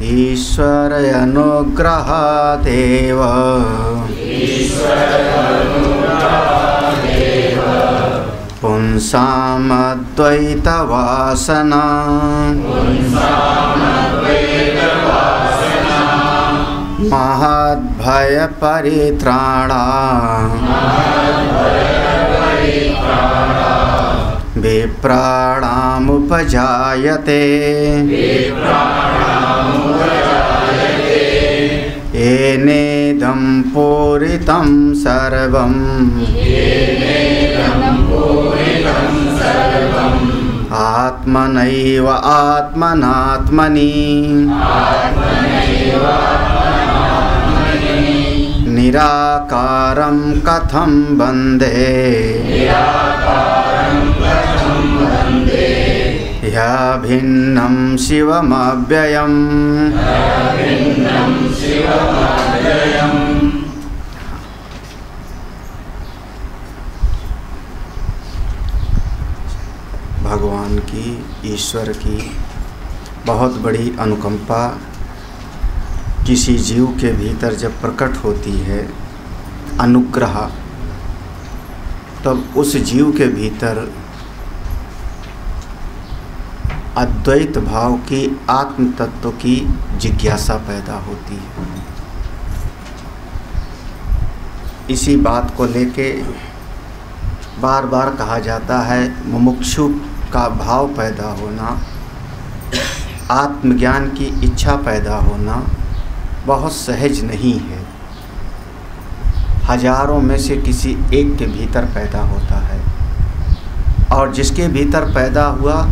ईश्वर अनुग्रहादेव पुंसामद्वैतवासना महद्भयपरित्राणा विप्राणामुपजायते येनेदं पूरितं सर्वम् आत्मनैव आत्मनात्मनि निराकारं कथं वन्दे ह्यभिन्नं शिवमव्ययम्। भगवान की, ईश्वर की बहुत बड़ी अनुकंपा किसी जीव के भीतर जब प्रकट होती है, अनुग्रह, तब उस जीव के भीतर अद्वैत भाव की, आत्म तत्व की जिज्ञासा पैदा होती है। इसी बात को लेके बार बार कहा जाता है, मुमुक्षु का भाव पैदा होना, आत्मज्ञान की इच्छा पैदा होना बहुत सहज नहीं है। हजारों में से किसी एक के भीतर पैदा होता है, और जिसके भीतर पैदा हुआ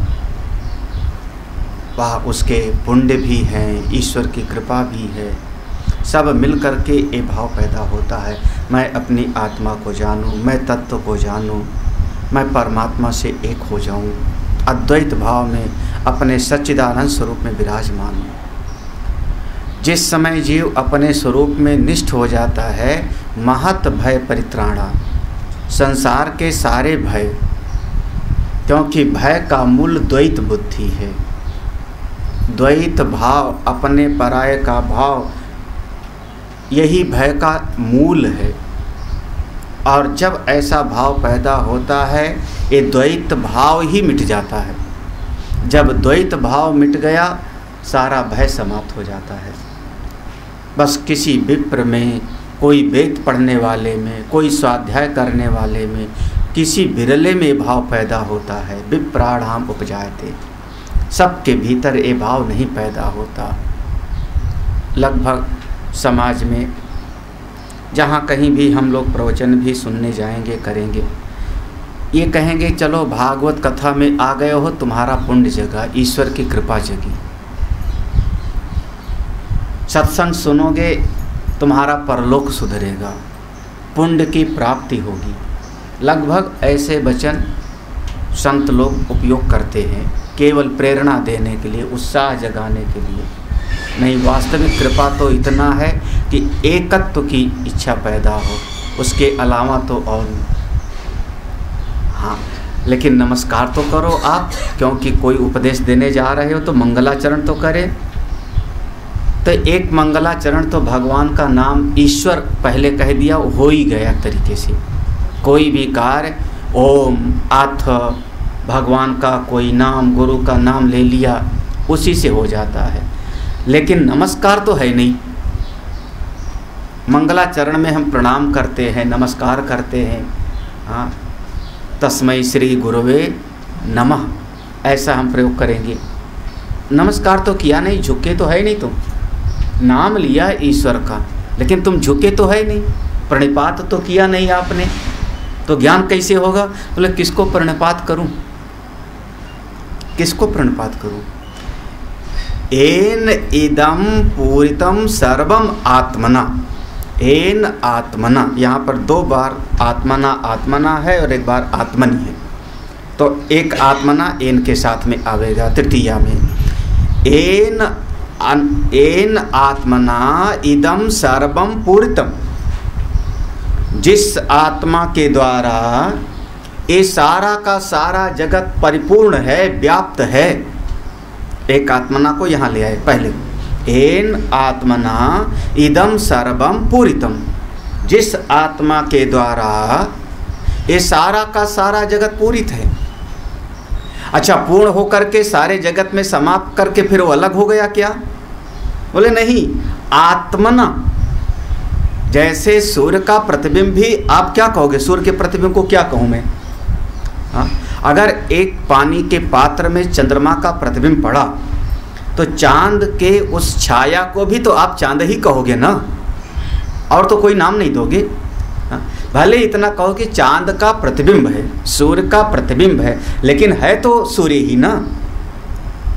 वह उसके पुण्य भी हैं, ईश्वर की कृपा भी है, सब मिल कर के ये भाव पैदा होता है, मैं अपनी आत्मा को जानूं, मैं तत्व को जानूं, मैं परमात्मा से एक हो जाऊं, अद्वैत भाव में अपने सच्चिदानंद स्वरूप में विराजमान हूं। जिस समय जीव अपने स्वरूप में निष्ठ हो जाता है, महत भय परित्राणा, संसार के सारे भय, क्योंकि भय का मूल द्वैत बुद्धि है, द्वैत भाव, अपने पराये का भाव, यही भय का मूल है। और जब ऐसा भाव पैदा होता है, ये द्वैत भाव ही मिट जाता है। जब द्वैत भाव मिट गया, सारा भय समाप्त हो जाता है। बस किसी विप्र में, कोई वेद पढ़ने वाले में, कोई स्वाध्याय करने वाले में, किसी बिरले में भाव पैदा होता है। विप्राणाम उपजायते, सबके भीतर ये भाव नहीं पैदा होता। लगभग समाज में जहाँ कहीं भी हम लोग प्रवचन भी सुनने जाएंगे, करेंगे, ये कहेंगे चलो भागवत कथा में आ गए हो, तुम्हारा पुण्य जगा, ईश्वर की कृपा जगी, सत्संग सुनोगे तुम्हारा परलोक सुधरेगा, पुण्य की प्राप्ति होगी। लगभग ऐसे वचन संत लोग उपयोग करते हैं, केवल प्रेरणा देने के लिए, उत्साह जगाने के लिए। नहीं, वास्तविक कृपा तो इतना है कि एकत्व की इच्छा पैदा हो, उसके अलावा तो और नहीं। हाँ, लेकिन नमस्कार तो करो आप, क्योंकि कोई उपदेश देने जा रहे हो तो मंगलाचरण तो करें। तो एक मंगलाचरण तो भगवान का नाम, ईश्वर पहले कह दिया, हो ही गया तरीके से। कोई भी कार्य ओम अथ भगवान का कोई नाम, गुरु का नाम ले लिया, उसी से हो जाता है। लेकिन नमस्कार तो है नहीं। मंगलाचरण में हम प्रणाम करते हैं, नमस्कार करते हैं, हाँ, तस्मै श्री गुरुवे नमः, ऐसा हम प्रयोग करेंगे। नमस्कार तो किया नहीं, झुके तो है नहीं, तुम नाम लिया ईश्वर का, लेकिन तुम झुके तो है नहीं, प्रणिपात तो किया नहीं आपने, तो ज्ञान कैसे होगा? बोले किसको प्रणिपात करूं, किसको प्रणिपात करूं? एन इदम पूरितम सर्वम आत्मना, एन आत्मना, यहाँ पर दो बार आत्मना आत्मना है और एक बार आत्मनि है, तो एक आत्मना एन के साथ में आवेगा तृतीया में। एन आत्मना इदम सर्वम पूरितम, जिस आत्मा के द्वारा ये सारा का सारा जगत परिपूर्ण है, व्याप्त है। एक आत्मना को यहाँ ले आए पहले, येन आत्मना इदम सर्वम पूरितम, जिस आत्मा के द्वारा ये सारा का सारा जगत पूरित है। अच्छा, पूर्ण होकर के सारे जगत में समाप्त करके फिर वो अलग हो गया क्या? बोले नहीं, आत्मना। जैसे सूर्य का प्रतिबिंब भी, आप क्या कहोगे? सूर्य के प्रतिबिंब को क्या कहूँ मैं? हाँ, अगर एक पानी के पात्र में चंद्रमा का प्रतिबिंब पड़ा तो चांद के उस छाया को भी तो आप चांद ही कहोगे ना, और तो कोई नाम नहीं दोगे। हाँ, भले इतना कहो कि चांद का प्रतिबिंब है, सूर्य का प्रतिबिंब है, लेकिन है तो सूर्य ही ना।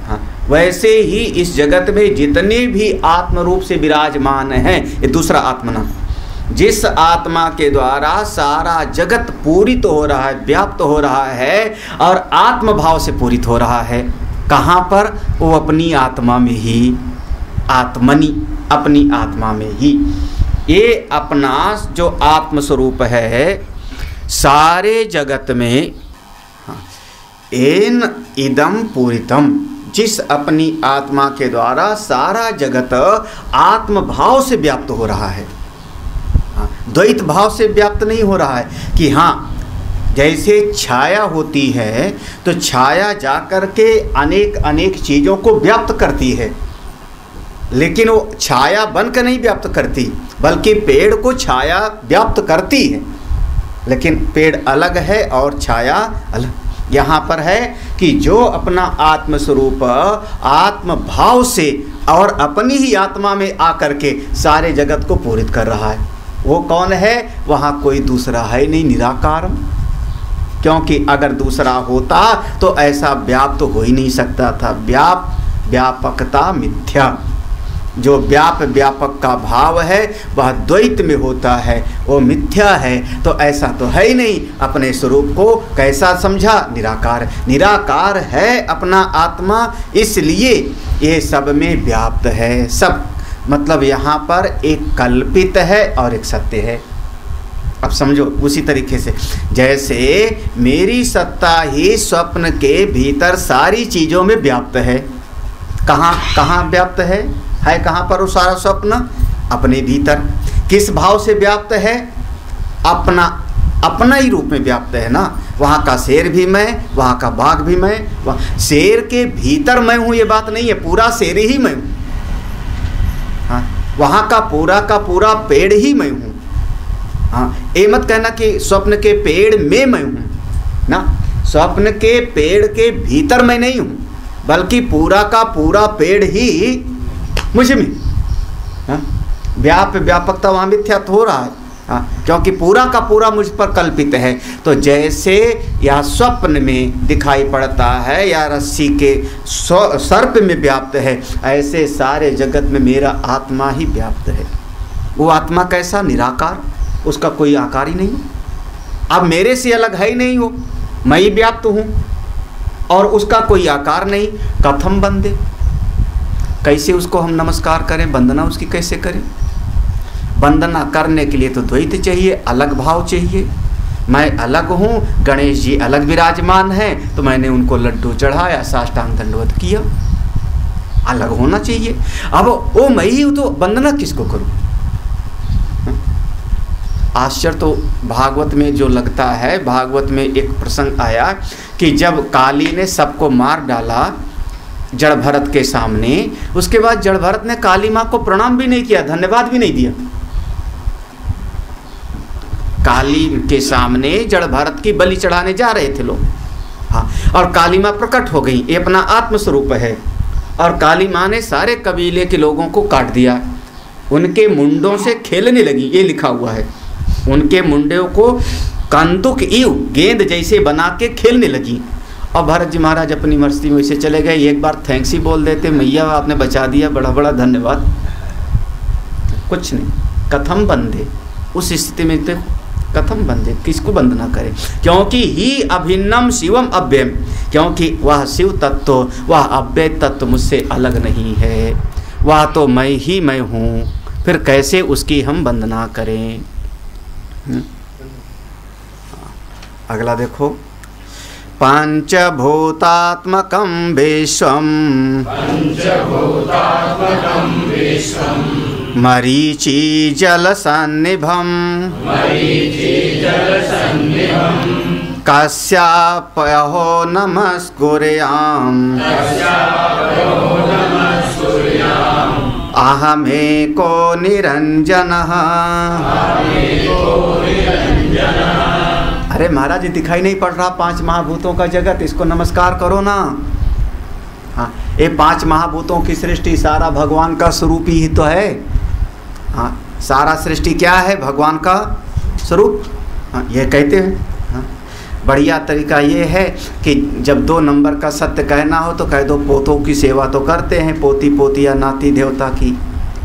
हाँ, वैसे ही इस जगत में जितने भी आत्म रूप से विराजमान हैं, ये दूसरा आत्मना, जिस आत्मा के द्वारा सारा जगत पूरित हो रहा है, व्याप्त हो रहा है और आत्म भाव से पूरित हो रहा है। कहाँ पर? वो अपनी आत्मा में ही, आत्मनि, अपनी आत्मा में ही। ये अपना जो आत्म स्वरूप है सारे जगत में, एन इदम पूरितम, जिस अपनी आत्मा के द्वारा सारा जगत आत्म भाव से व्याप्त हो रहा है, द्वैत भाव से व्याप्त नहीं हो रहा है कि हाँ, जैसे छाया होती है तो छाया जाकर के अनेक अनेक चीज़ों को व्याप्त करती है, लेकिन वो छाया बनकर नहीं व्याप्त करती, बल्कि पेड़ को छाया व्याप्त करती है, लेकिन पेड़ अलग है और छाया अलग। यहाँ पर है कि जो अपना आत्म स्वरूप आत्म भाव से और अपनी ही आत्मा में आकर के सारे जगत को पूरित कर रहा है, वो कौन है? वहाँ कोई दूसरा है नहीं, निराकार। क्योंकि अगर दूसरा होता तो ऐसा व्याप्त हो ही नहीं सकता था। व्यापकता मिथ्या, जो व्यापक का भाव है वह द्वैत में होता है, वो मिथ्या है। तो ऐसा तो है ही नहीं। अपने स्वरूप को कैसा समझा? निराकार। निराकार है अपना आत्मा, इसलिए ये सब में व्याप्त है। सब मतलब यहाँ पर एक कल्पित है और एक सत्य है। अब समझो, उसी तरीके से जैसे मेरी सत्ता ही स्वप्न के भीतर सारी चीज़ों में व्याप्त है। कहाँ व्याप्त है कहाँ पर वो सारा स्वप्न? अपने भीतर। किस भाव से व्याप्त है? अपना ही रूप में व्याप्त है ना। वहाँ का शेर भी मैं, वहाँ का बाघ भी मैं। शेर के भीतर मैं हूँ ये बात नहीं है, पूरा शेर ही मैं हूँ। हाँ, वहाँ का पूरा पेड़ ही मैं हूँ। हाँ, ये मत कहना कि स्वप्न के पेड़ में मैं हूँ ना। स्वप्न के पेड़ के भीतर मैं नहीं हूँ, बल्कि पूरा का पूरा पेड़ ही मुझ में। हाँ, व्यापकता वहाँ मिथ्या हो रहा है। हाँ, क्योंकि पूरा का पूरा मुझ पर कल्पित है। तो जैसे यह स्वप्न में दिखाई पड़ता है या रस्सी के सर्प में व्याप्त है, ऐसे सारे जगत में मेरा आत्मा ही व्याप्त है। वो आत्मा कैसा? निराकार, उसका कोई आकार ही नहीं। अब मेरे से अलग है ही नहीं, वो मैं ही व्याप्त हूँ और उसका कोई आकार नहीं। कथम बंदे, कैसे उसको हम नमस्कार करें? वंदना उसकी कैसे करें? वंदना करने के लिए तो द्वैत चाहिए, अलग भाव चाहिए। मैं अलग हूँ, गणेश जी अलग विराजमान हैं, तो मैंने उनको लड्डू चढ़ाया, साष्टांग दंडवत किया, अलग होना चाहिए। अब वो मैं ही हूँ तो वंदना किसको करूँ? आश्चर्य तो भागवत में जो लगता है, भागवत में एक प्रसंग आया कि जब काली ने सबको मार डाला जड़ भरत के सामने, उसके बाद जड़ भरत ने काली माँ को प्रणाम भी नहीं किया, धन्यवाद भी नहीं दिया। काली के सामने जड़ भरत की बलि चढ़ाने जा रहे थे लोग। हाँ, और काली माँ प्रकट हो गई, ये अपना आत्मस्वरूप है। और काली माँ ने सारे कबीले के लोगों को काट दिया, उनके मुंडों से खेलने लगी, ये लिखा हुआ है। उनके मुंडों को कंदुक इव गेंद जैसे बना के खेलने लगी। और भरत जी महाराज अपनी मस्ती में वैसे चले गए। एक बार थैंक्स ही बोल देते, मैया आपने बचा दिया, बड़ा बड़ा धन्यवाद। कुछ नहीं। कथम बंदे, उस स्थिति में देखो, कथम बंदे, किसको वंदना करें? क्योंकि ही अभिन्नम शिवम अव्ययम, क्योंकि वह शिव तत्व, वह अव्यय तत्व मुझसे अलग नहीं है, वह तो मैं ही मैं हूँ। फिर कैसे उसकी हम वंदना करें? अगला देखो, पंचभूतात्मकं विश्वं मरीचि जलसन्निभं कस्यापयो नमस्कुर्याम् अहमेको निरंजनः। अरे महाराज ये दिखाई नहीं पड़ रहा 5 महाभूतों का जगत, इसको नमस्कार करो ना। हाँ, ये 5 महाभूतों की सृष्टि सारा भगवान का स्वरूप ही तो है। हाँ, सारा सृष्टि क्या है? भगवान का स्वरूप। हाँ, ये कहते हैं। हाँ, बढ़िया तरीका ये है कि जब 2 नंबर का सत्य कहना हो तो कह दो पोतों की सेवा तो करते हैं, पोती पोतिया नाती देवता की।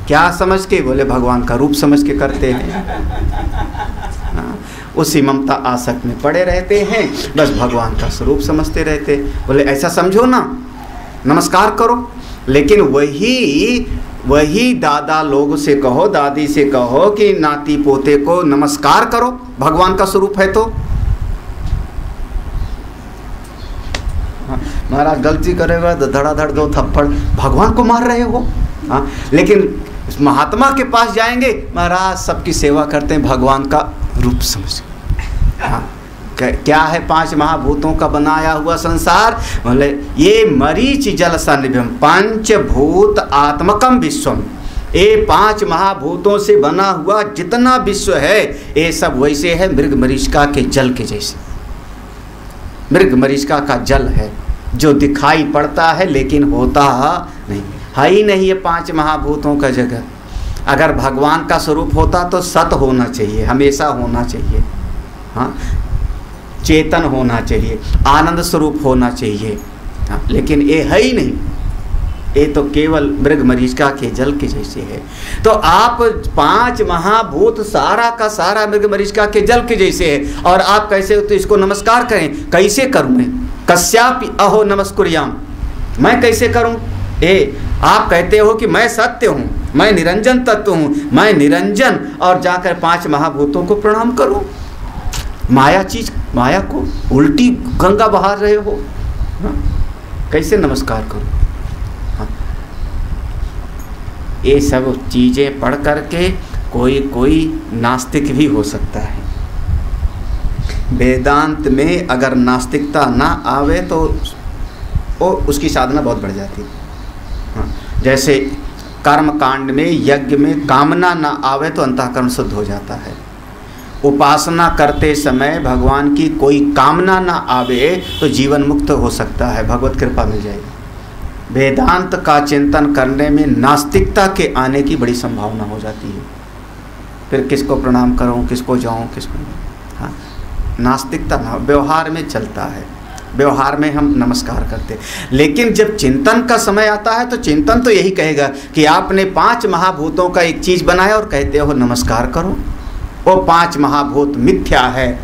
क्या समझ के? बोले भगवान का रूप समझ के करते हैं। हाँ, उसी ममता आसक्त में पड़े रहते हैं, बस भगवान का स्वरूप समझते रहते। बोले ऐसा समझो ना, नमस्कार करो। लेकिन वही दादा लोग से कहो, दादी से कहो कि नाती पोते को नमस्कार करो, भगवान का स्वरूप है तो। महाराज गलती करेगा तो धड़ाधड़ 2 थप्पड़, भगवान को मार रहे हो। हाँ, लेकिन महात्मा के पास जाएंगे, महाराज सबकी सेवा करते हैं, भगवान का रूप समझ। हाँ, क्या है 5 महाभूतों का बनाया हुआ संसार? बोले ये मरीचि जल सन्निभम पंचभूत आत्मकम विश्वम। ये 5 महाभूतों से बना हुआ जितना विश्व है ये सब वैसे है मृग मरीचिका के जल के जैसे। मृग मरीचिका का जल है जो दिखाई पड़ता है लेकिन होता नहीं है ही नहीं। ये 5 महाभूतों का जगत अगर भगवान का स्वरूप होता तो सत होना चाहिए, हमेशा होना चाहिए। हाँ, चेतन होना चाहिए, आनंद स्वरूप होना चाहिए। हाँ, लेकिन ये है ही नहीं, ये तो केवल मृग मरीचिका के जल के जैसे है। तो आप 5 महाभूत सारा का सारा मृग मरीचिका के जल के जैसे है, और आप कैसे हो तो इसको नमस्कार करें। कैसे करूं मैं? कस्यापि अहो नमस्कुर्याम, मैं कैसे करूं? आप कहते हो कि मैं सत्य हूं, मैं निरंजन तत्व हूं, मैं निरंजन, और जाकर 5 महाभूतों को प्रणाम करूं। माया को उल्टी गंगा बहा रहे हो। हाँ? कैसे नमस्कार करूं? हाँ? ये सब चीजें पढ़ करके कोई नास्तिक भी हो सकता है। वेदांत में अगर नास्तिकता ना आवे तो उसकी साधना बहुत बढ़ जाती है। हाँ, जैसे कर्म कांड में, यज्ञ में कामना ना आवे तो अंतःकरण शुद्ध हो जाता है। उपासना करते समय भगवान की कोई कामना ना आवे तो जीवन मुक्त हो सकता है, भगवत कृपा मिल जाएगी। वेदांत का चिंतन करने में नास्तिकता के आने की बड़ी संभावना हो जाती है। फिर किसको प्रणाम करूं, किसको जाऊं, किसको नहीं। हाँ, नास्तिकता ना, व्यवहार में चलता है, व्यवहार में हम नमस्कार करते। लेकिन जब चिंतन का समय आता है तो चिंतन तो यही कहेगा कि आपने 5 महाभूतों का एक चीज़ बनाया और कहते हो नमस्कार करो। वो 5 महाभूत मिथ्या है,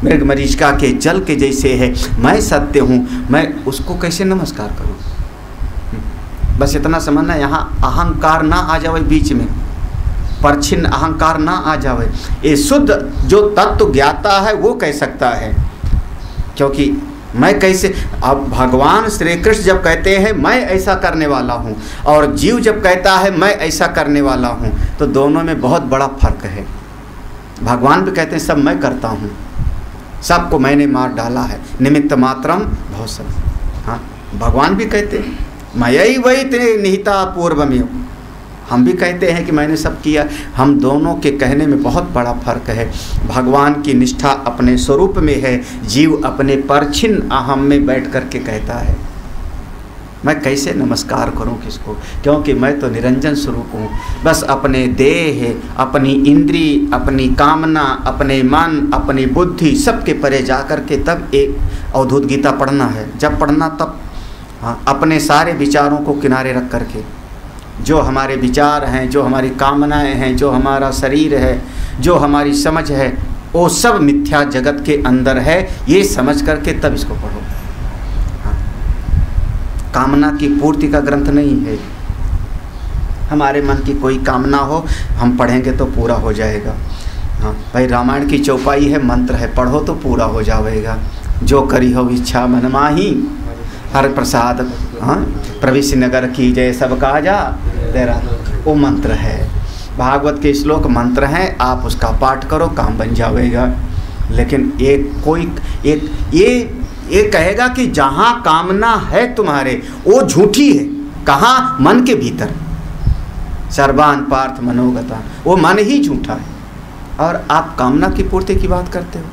मृग मरीचिका के जल के जैसे है। मैं सत्य हूँ, मैं उसको कैसे नमस्कार करूँ? बस इतना समझना, यहाँ अहंकार ना आ जाए बीच में, परछिन्न अहंकार ना आ जाए। ये शुद्ध जो तत्व ज्ञाता है वो कह सकता है, क्योंकि मैं कैसे। अब भगवान श्री कृष्ण जब कहते हैं मैं ऐसा करने वाला हूँ, और जीव जब कहता है मैं ऐसा करने वाला हूँ, तो दोनों में बहुत बड़ा फर्क है। भगवान भी कहते हैं सब मैं करता हूँ, सबको मैंने मार डाला है, निमित्त मात्रम बहुत सब। हाँ, भगवान भी कहते हैं मयि वै ते निहिता पूर्वमेव। हम भी कहते हैं कि मैंने सब किया। हम दोनों के कहने में बहुत बड़ा फर्क है। भगवान की निष्ठा अपने स्वरूप में है, जीव अपने परछिन्न अहम में बैठ कर के कहता है मैं कैसे नमस्कार करूं किसको, क्योंकि मैं तो निरंजन स्वरूप हूँ। बस अपने देह, अपनी इंद्री, अपनी कामना, अपने मन, अपनी बुद्धि सबके परे जा कर के तब एक अवधूत गीता पढ़ना है। जब पढ़ना तब हाँ, अपने सारे विचारों को किनारे रख करके, जो हमारे विचार हैं, जो हमारी कामनाएं हैं, जो हमारा शरीर है, जो हमारी समझ है, वो सब मिथ्या जगत के अंदर है, ये समझ करके तब इसको पढ़ो। हाँ, कामना की पूर्ति का ग्रंथ नहीं है। हमारे मन की कोई कामना हो, हम पढ़ेंगे तो पूरा हो जाएगा। हाँ भाई, रामायण की चौपाई है, मंत्र है, पढ़ो तो पूरा हो जाएगा। जो करी हो इच्छा मन माही, हर प्रसाद प्रविश नगर की जय सब काजा तेरा। वो मंत्र है, भागवत के श्लोक मंत्र हैं, आप उसका पाठ करो काम बन जाएगा। लेकिन ये कहेगा कि जहाँ कामना है तुम्हारे वो झूठी है। कहाँ? मन के भीतर। सर्वान पार्थ मनोगता, वो मन ही झूठा है। और आप कामना की पूर्ति की बात करते हो,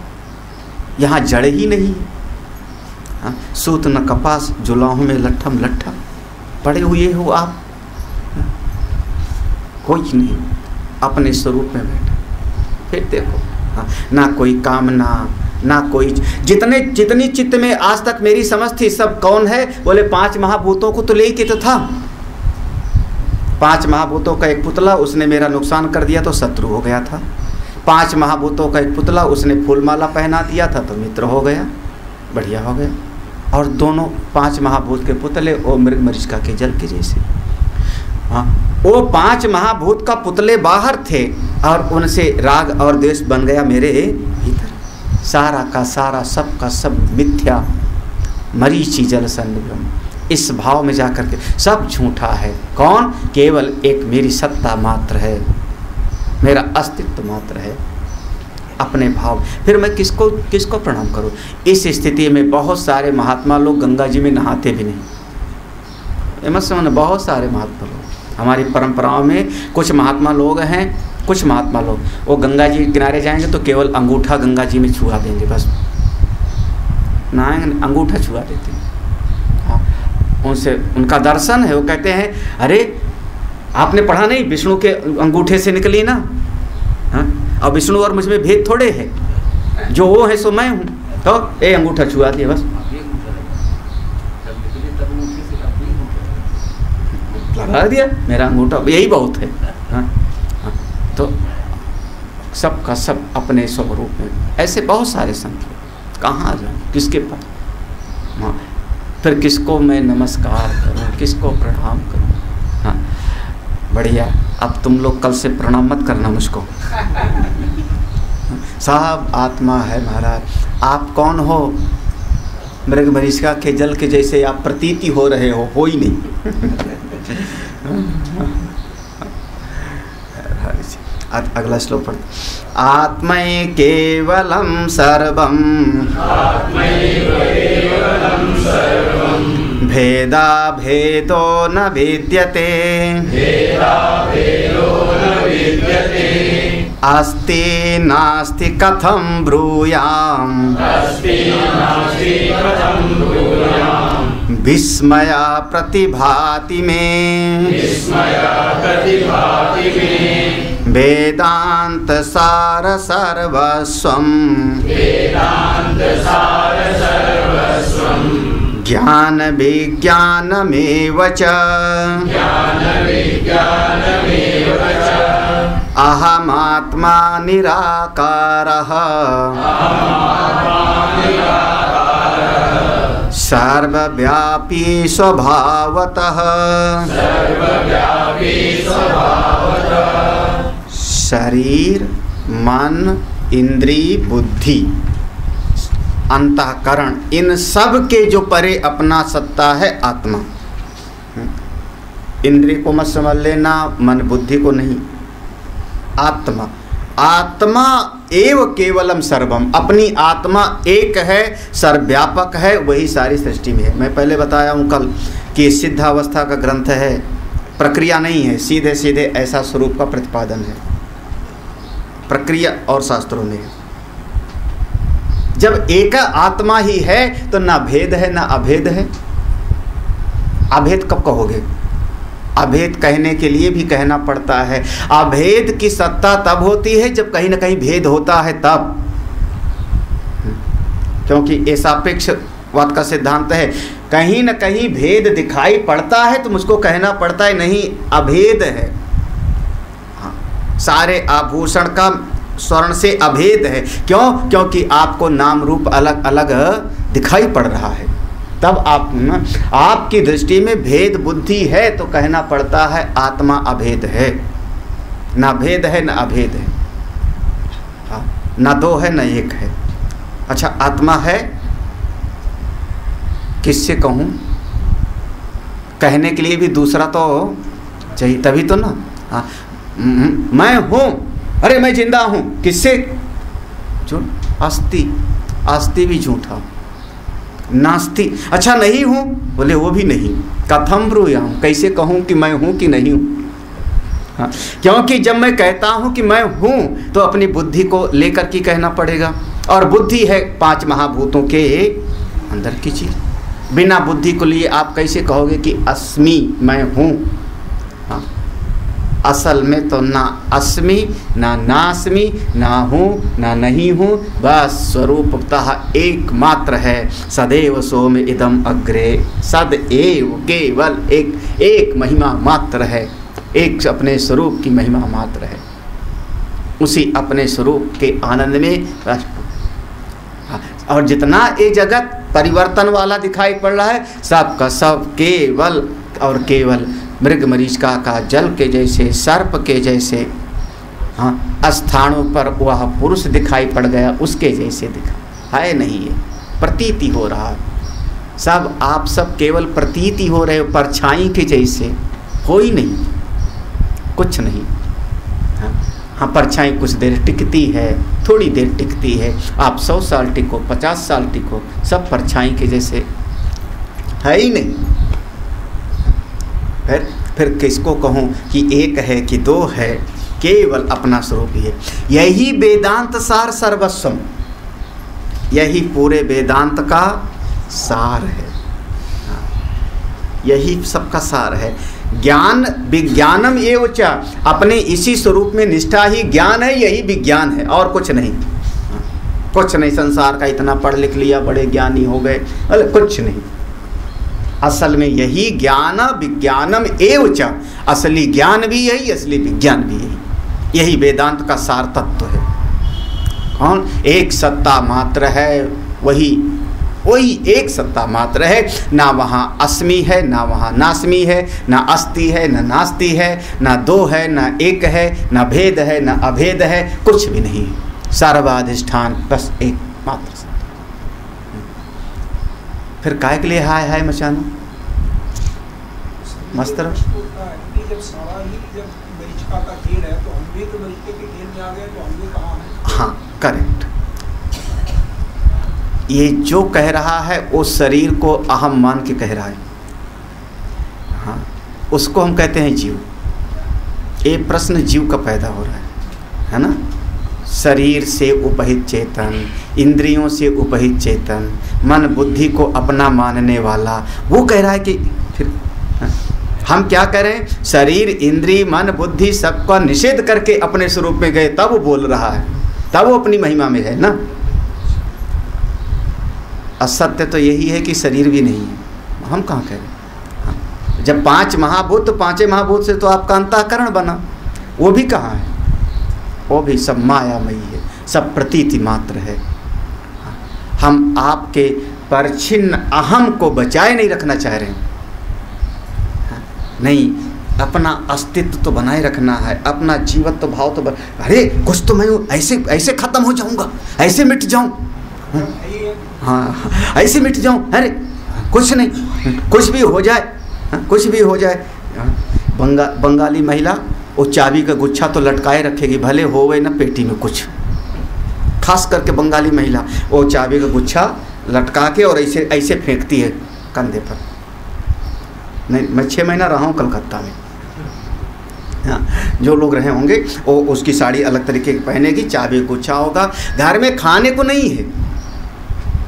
यहाँ जड़ ही नहीं है। सूत न कपास जुलाहों में लट्ठम लट्ठा पड़े हुए हो आप, कोई नहीं, अपने स्वरूप में बैठे। फिर देखो, ना कोई कामना, ना कोई, जितनी चित्त में आज तक मेरी समझ थी सब कौन है? बोले 5 महाभूतों को तो ले के तो था। 5 महाभूतों का एक पुतला, उसने मेरा नुकसान कर दिया तो शत्रु हो गया था। 5 महाभूतों का एक पुतला, उसने फूलमाला पहना दिया था तो मित्र हो गया, बढ़िया हो गया। और दोनों 5 महाभूत के पुतले वो मृग मरीचिका के जल के जैसे। वो 5 महाभूत का पुतले बाहर थे और उनसे राग और द्वेष बन गया मेरे भीतर। सारा का सारा, सब का सब मिथ्या, मरीचि जल सन्निभ्रम, इस भाव में जाकर के सब झूठा है। कौन? केवल एक मेरी सत्ता मात्र है, मेरा अस्तित्व मात्र है, अपने भाव। फिर मैं किसको प्रणाम करूं? इस स्थिति में बहुत सारे महात्मा लोग गंगा जी में नहाते भी नहीं। मत समझना, बहुत सारे महात्मा लोग हमारी परंपराओं में, कुछ महात्मा लोग हैं, कुछ महात्मा लोग वो गंगा जी किनारे जाएंगे तो केवल अंगूठा गंगा जी में छुआ देंगे, बस नहाएंगे अंगूठा छुआ देते हैं। उनसे उनका दर्शन है, वो कहते हैं अरे आपने पढ़ा नहीं, विष्णु के अंगूठे से निकली ना। और विष्णु और मुझ में भेद थोड़े है, जो वो है सो मैं हूँ, तो ए अंगूठा छुआ दिया बस, लगा दिया मेरा अंगूठा, यही बहुत है। तो सब का सब अपने स्वरूप में। ऐसे बहुत सारे संत लोग, कहाँ जाऊँ, किसके पास? फिर किसको मैं नमस्कार करूँ, किसको प्रणाम करूँ? हाँ बढ़िया, अब तुम लोग कल से प्रणाम मत करना मुझको। साहब आत्मा है महाराज, आप कौन हो? मृग मरीचिका के जल के जैसे आप प्रतीति हो रहे हो ही नहीं। अगला श्लोक पढ़। आत्मै केवलं सर्वं भेदा भेदो न विद्यते अस्ति नास्ति कथं ब्रूयाम् विस्मया प्रतिभाति में वेदांत सार सर्वस्वम् ज्ञान विज्ञानमेव च अहमात्मा निराकारः सर्वव्यापी स्वभावतः शरीर मन इंद्रिय बुद्धि अंतःकरण, इन सब के जो परे अपना सत्ता है आत्मा। इंद्रिय को मत समझ लेना, मन बुद्धि को नहीं, आत्मा। आत्मा एव केवलम सर्वम, अपनी आत्मा एक है, सर्वव्यापक है, वही सारी सृष्टि में है। मैं पहले बताया हूँ कल कि सिद्धावस्था का ग्रंथ है, प्रक्रिया नहीं है, सीधे सीधे ऐसा स्वरूप का प्रतिपादन है, प्रक्रिया और शास्त्रों में है। जब एक आत्मा ही है तो ना भेद है ना अभेद है। अभेद कब कहोगे? अभेद कहने के लिए भी कहना पड़ता है। अभेद की सत्ता तब होती है जब कहीं ना कहीं भेद होता है, तब, क्योंकि ये सापेक्षवाद का सिद्धांत है। कहीं ना कहीं भेद दिखाई पड़ता है तो मुझको कहना पड़ता है नहीं अभेद है। सारे आभूषण का स्वर्ण से अभेद है, क्यों? क्योंकि आपको नाम रूप अलग अलग दिखाई पड़ रहा है, तब आपकी दृष्टि में भेद बुद्धि है तो कहना पड़ता है आत्मा अभेद है। ना भेद है ना अभेद है, ना दो है ना एक है। अच्छा आत्मा है किससे कहूँ? कहने के लिए भी दूसरा तो चाहिए, तभी तो ना। हाँ, मैं हूँ, अरे मैं जिंदा हूँ, किससे? झूठ। अस्ति भी झूठा। नास्ति, अच्छा नहीं हूँ, बोले वो भी नहीं। कथम ब्रूयाम, कैसे कहूँ कि मैं हूँ कि नहीं हूँ? हाँ, क्योंकि जब मैं कहता हूँ कि मैं हूँ तो अपनी बुद्धि को लेकर के कहना पड़ेगा, और बुद्धि है 5 महाभूतों के अंदर की चीज। बिना बुद्धि को लिए आप कैसे कहोगे कि अस्मि, मैं हूँ? हाँ, असल में तो ना अस्मि, ना नास्मि, ना हूँ, ना नहीं हूँ, बस स्वरूपतः एकमात्र है। सदैव सोम इदम अग्रे, सदैव केवल एक महिमा मात्र है, एक अपने स्वरूप की महिमा मात्र है। उसी अपने स्वरूप के आनंद में, और जितना ये जगत परिवर्तन वाला दिखाई पड़ रहा है, सब का सब केवल और केवल मृग मरीचिका का जल के जैसे, सर्प के जैसे, हाँ, स्थानों पर वह पुरुष दिखाई पड़ गया, उसके जैसे दिखा है नहीं, है प्रतीति हो रहा है। सब आप सब केवल प्रतीति हो रहे हो, परछाई के जैसे, हो ही नहीं, कुछ नहीं। हाँ, परछाई कुछ देर टिकती है, थोड़ी देर टिकती है, आप 100 साल टिको, 50 साल टिको, सब परछाई के जैसे है ही नहीं। फिर किसको कहूँ कि एक है कि दो है, केवल अपना स्वरूप ही है। यही वेदांत सार सर्वस्वम, यही पूरे वेदांत का सार है, यही सबका सार है। ज्ञान विज्ञानम एव च, अपने इसी स्वरूप में निष्ठा ही ज्ञान है, यही विज्ञान है, और कुछ नहीं। कुछ नहीं संसार का इतना पढ़ लिख लिया, बड़े ज्ञानी हो गए, अरे कुछ नहीं। असल में यही ज्ञान विज्ञानम एव च, असली ज्ञान भी यही, असली विज्ञान भी यही, यही वेदांत का सार तत्व है। कौन? एक सत्ता मात्र है, वही एक सत्ता मात्र है। ना वहाँ अस्मि है, ना वहाँ नास्मि है, ना अस्ति है, ना नास्ति है, ना दो है, ना एक है, ना भेद है, ना अभेद है, कुछ भी नहीं। सर्वाधिष्ठान बस एक मात्र सत्ता। फिर काय के लिए हाय हाय मचाना? मस्त रहो। जब सारा ही जब मरीचिका का खेल है तो हम भी तो मरीचिका के खेल में आ गए, तो हम भी कहाँ हैं? हाँ, करेक्ट। ये जो कह रहा है वो शरीर को अहम मान के कह रहा है, हाँ, उसको हम कहते हैं जीव। ये प्रश्न जीव का पैदा हो रहा है ना? शरीर से उपहित चेतन, इंद्रियों से उपहित चेतन, मन बुद्धि को अपना मानने वाला, वो कह रहा है कि फिर हम क्या करें? शरीर इंद्रिय मन बुद्धि सबका निषेध करके अपने स्वरूप में गए, तब वो बोल रहा है, तब वो अपनी महिमा में है ना। असत्य तो यही है कि शरीर भी नहीं है, हम कहाँ करें? जब 5 महाभूत, तो 5 महाभूत से तो आपका अंतःकरण बना, वो भी कहाँ है? वो भी सब मायामयी है, सब प्रतीति मात्र है। हम आपके परछिन्न अहम को बचाए नहीं रखना चाह रहे हैं, नहीं, अपना अस्तित्व तो बनाए रखना है, अपना जीवत्व भाव तो अरे कुछ तो मैं ऐसे ऐसे खत्म हो जाऊंगा, ऐसे मिट जाऊं, हाँ ऐसे मिट जाऊं, अरे कुछ नहीं, कुछ भी हो जाए, कुछ भी हो जाए। बंगाली महिला वो चाबी का गुच्छा तो लटकाए रखेगी, भले हो गए ना पेटी में कुछ। खास करके बंगाली महिला वो चाबी का गुच्छा लटका के और ऐसे ऐसे फेंकती है कंधे पर। नहीं, मैं 6 महीना रहा हूँ कलकत्ता में, हाँ, जो लोग रहे होंगे वो उसकी साड़ी अलग तरीके की पहनेगी, चाबी गुच्छा होगा, घर में खाने को नहीं है,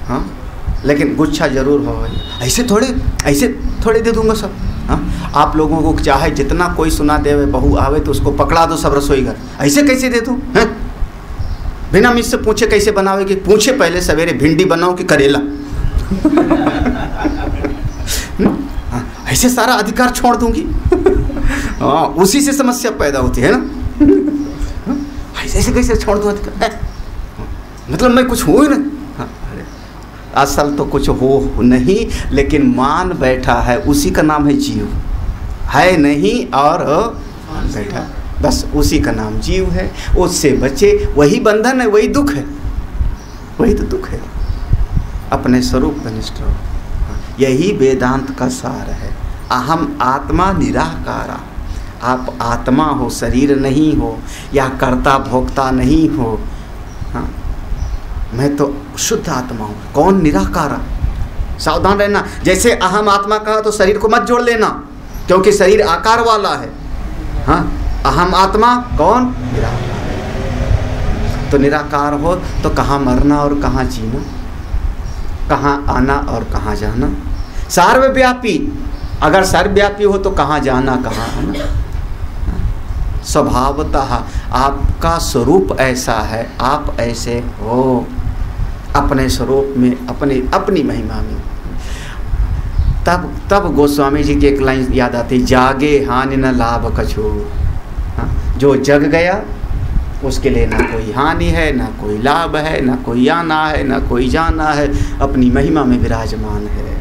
हाँ, लेकिन गुच्छा जरूर हो। ऐसे थोड़े दे दूंगा सब, हाँ, आप लोगों को चाहे जितना कोई सुना दे, बहू आवे तो उसको पकड़ा दो सब रसोई घर, ऐसे कैसे दे दूँ? हैं, बिना मुझसे पूछे कैसे बनावेगी? पूछे पहले सवेरे भिंडी बनाओ कि करेला? ऐसे सारा अधिकार छोड़ दूंगी? हाँ, उसी से समस्या पैदा होती है ना। ऐसे कैसे छोड़ दूँ अधिकार? मतलब मैं कुछ हूँ ही नहीं। असल तो कुछ हो नहीं, लेकिन मान बैठा है, उसी का नाम है जीव। है नहीं और बैठा, बस उसी का नाम जीव है। उससे बचे, वही बंधन है, वही दुख है, वही तो दुख है। अपने स्वरूप में निष्ठ रहो। यही वेदांत का सार है। अहम आत्मा निराकारा। आप आत्मा हो, शरीर नहीं हो, या कर्ता भोक्ता नहीं हो। हाँ, मैं तो शुद्ध आत्मा हूँ। कौन? निराकारा। सावधान रहना, जैसे अहम आत्मा कहा तो शरीर को मत जोड़ लेना, क्योंकि शरीर आकार वाला है। हाँ, अहम आत्मा कौन? निराकार। तो निराकार हो तो कहाँ मरना और कहाँ जीना, कहाँ आना और कहाँ जाना। सर्वव्यापी, अगर सर्वव्यापी हो तो कहाँ जाना कहाँ आना। स्वभावतः आपका स्वरूप ऐसा है, आप ऐसे हो अपने स्वरूप में, अपनी महिमा में। तब गोस्वामी जी की एक लाइन याद आती, जागे हानि न लाभ कछु। हाँ, जो जग गया उसके लिए ना कोई हानि है, ना कोई लाभ है, ना कोई आना है, ना कोई जाना है, अपनी महिमा में विराजमान है।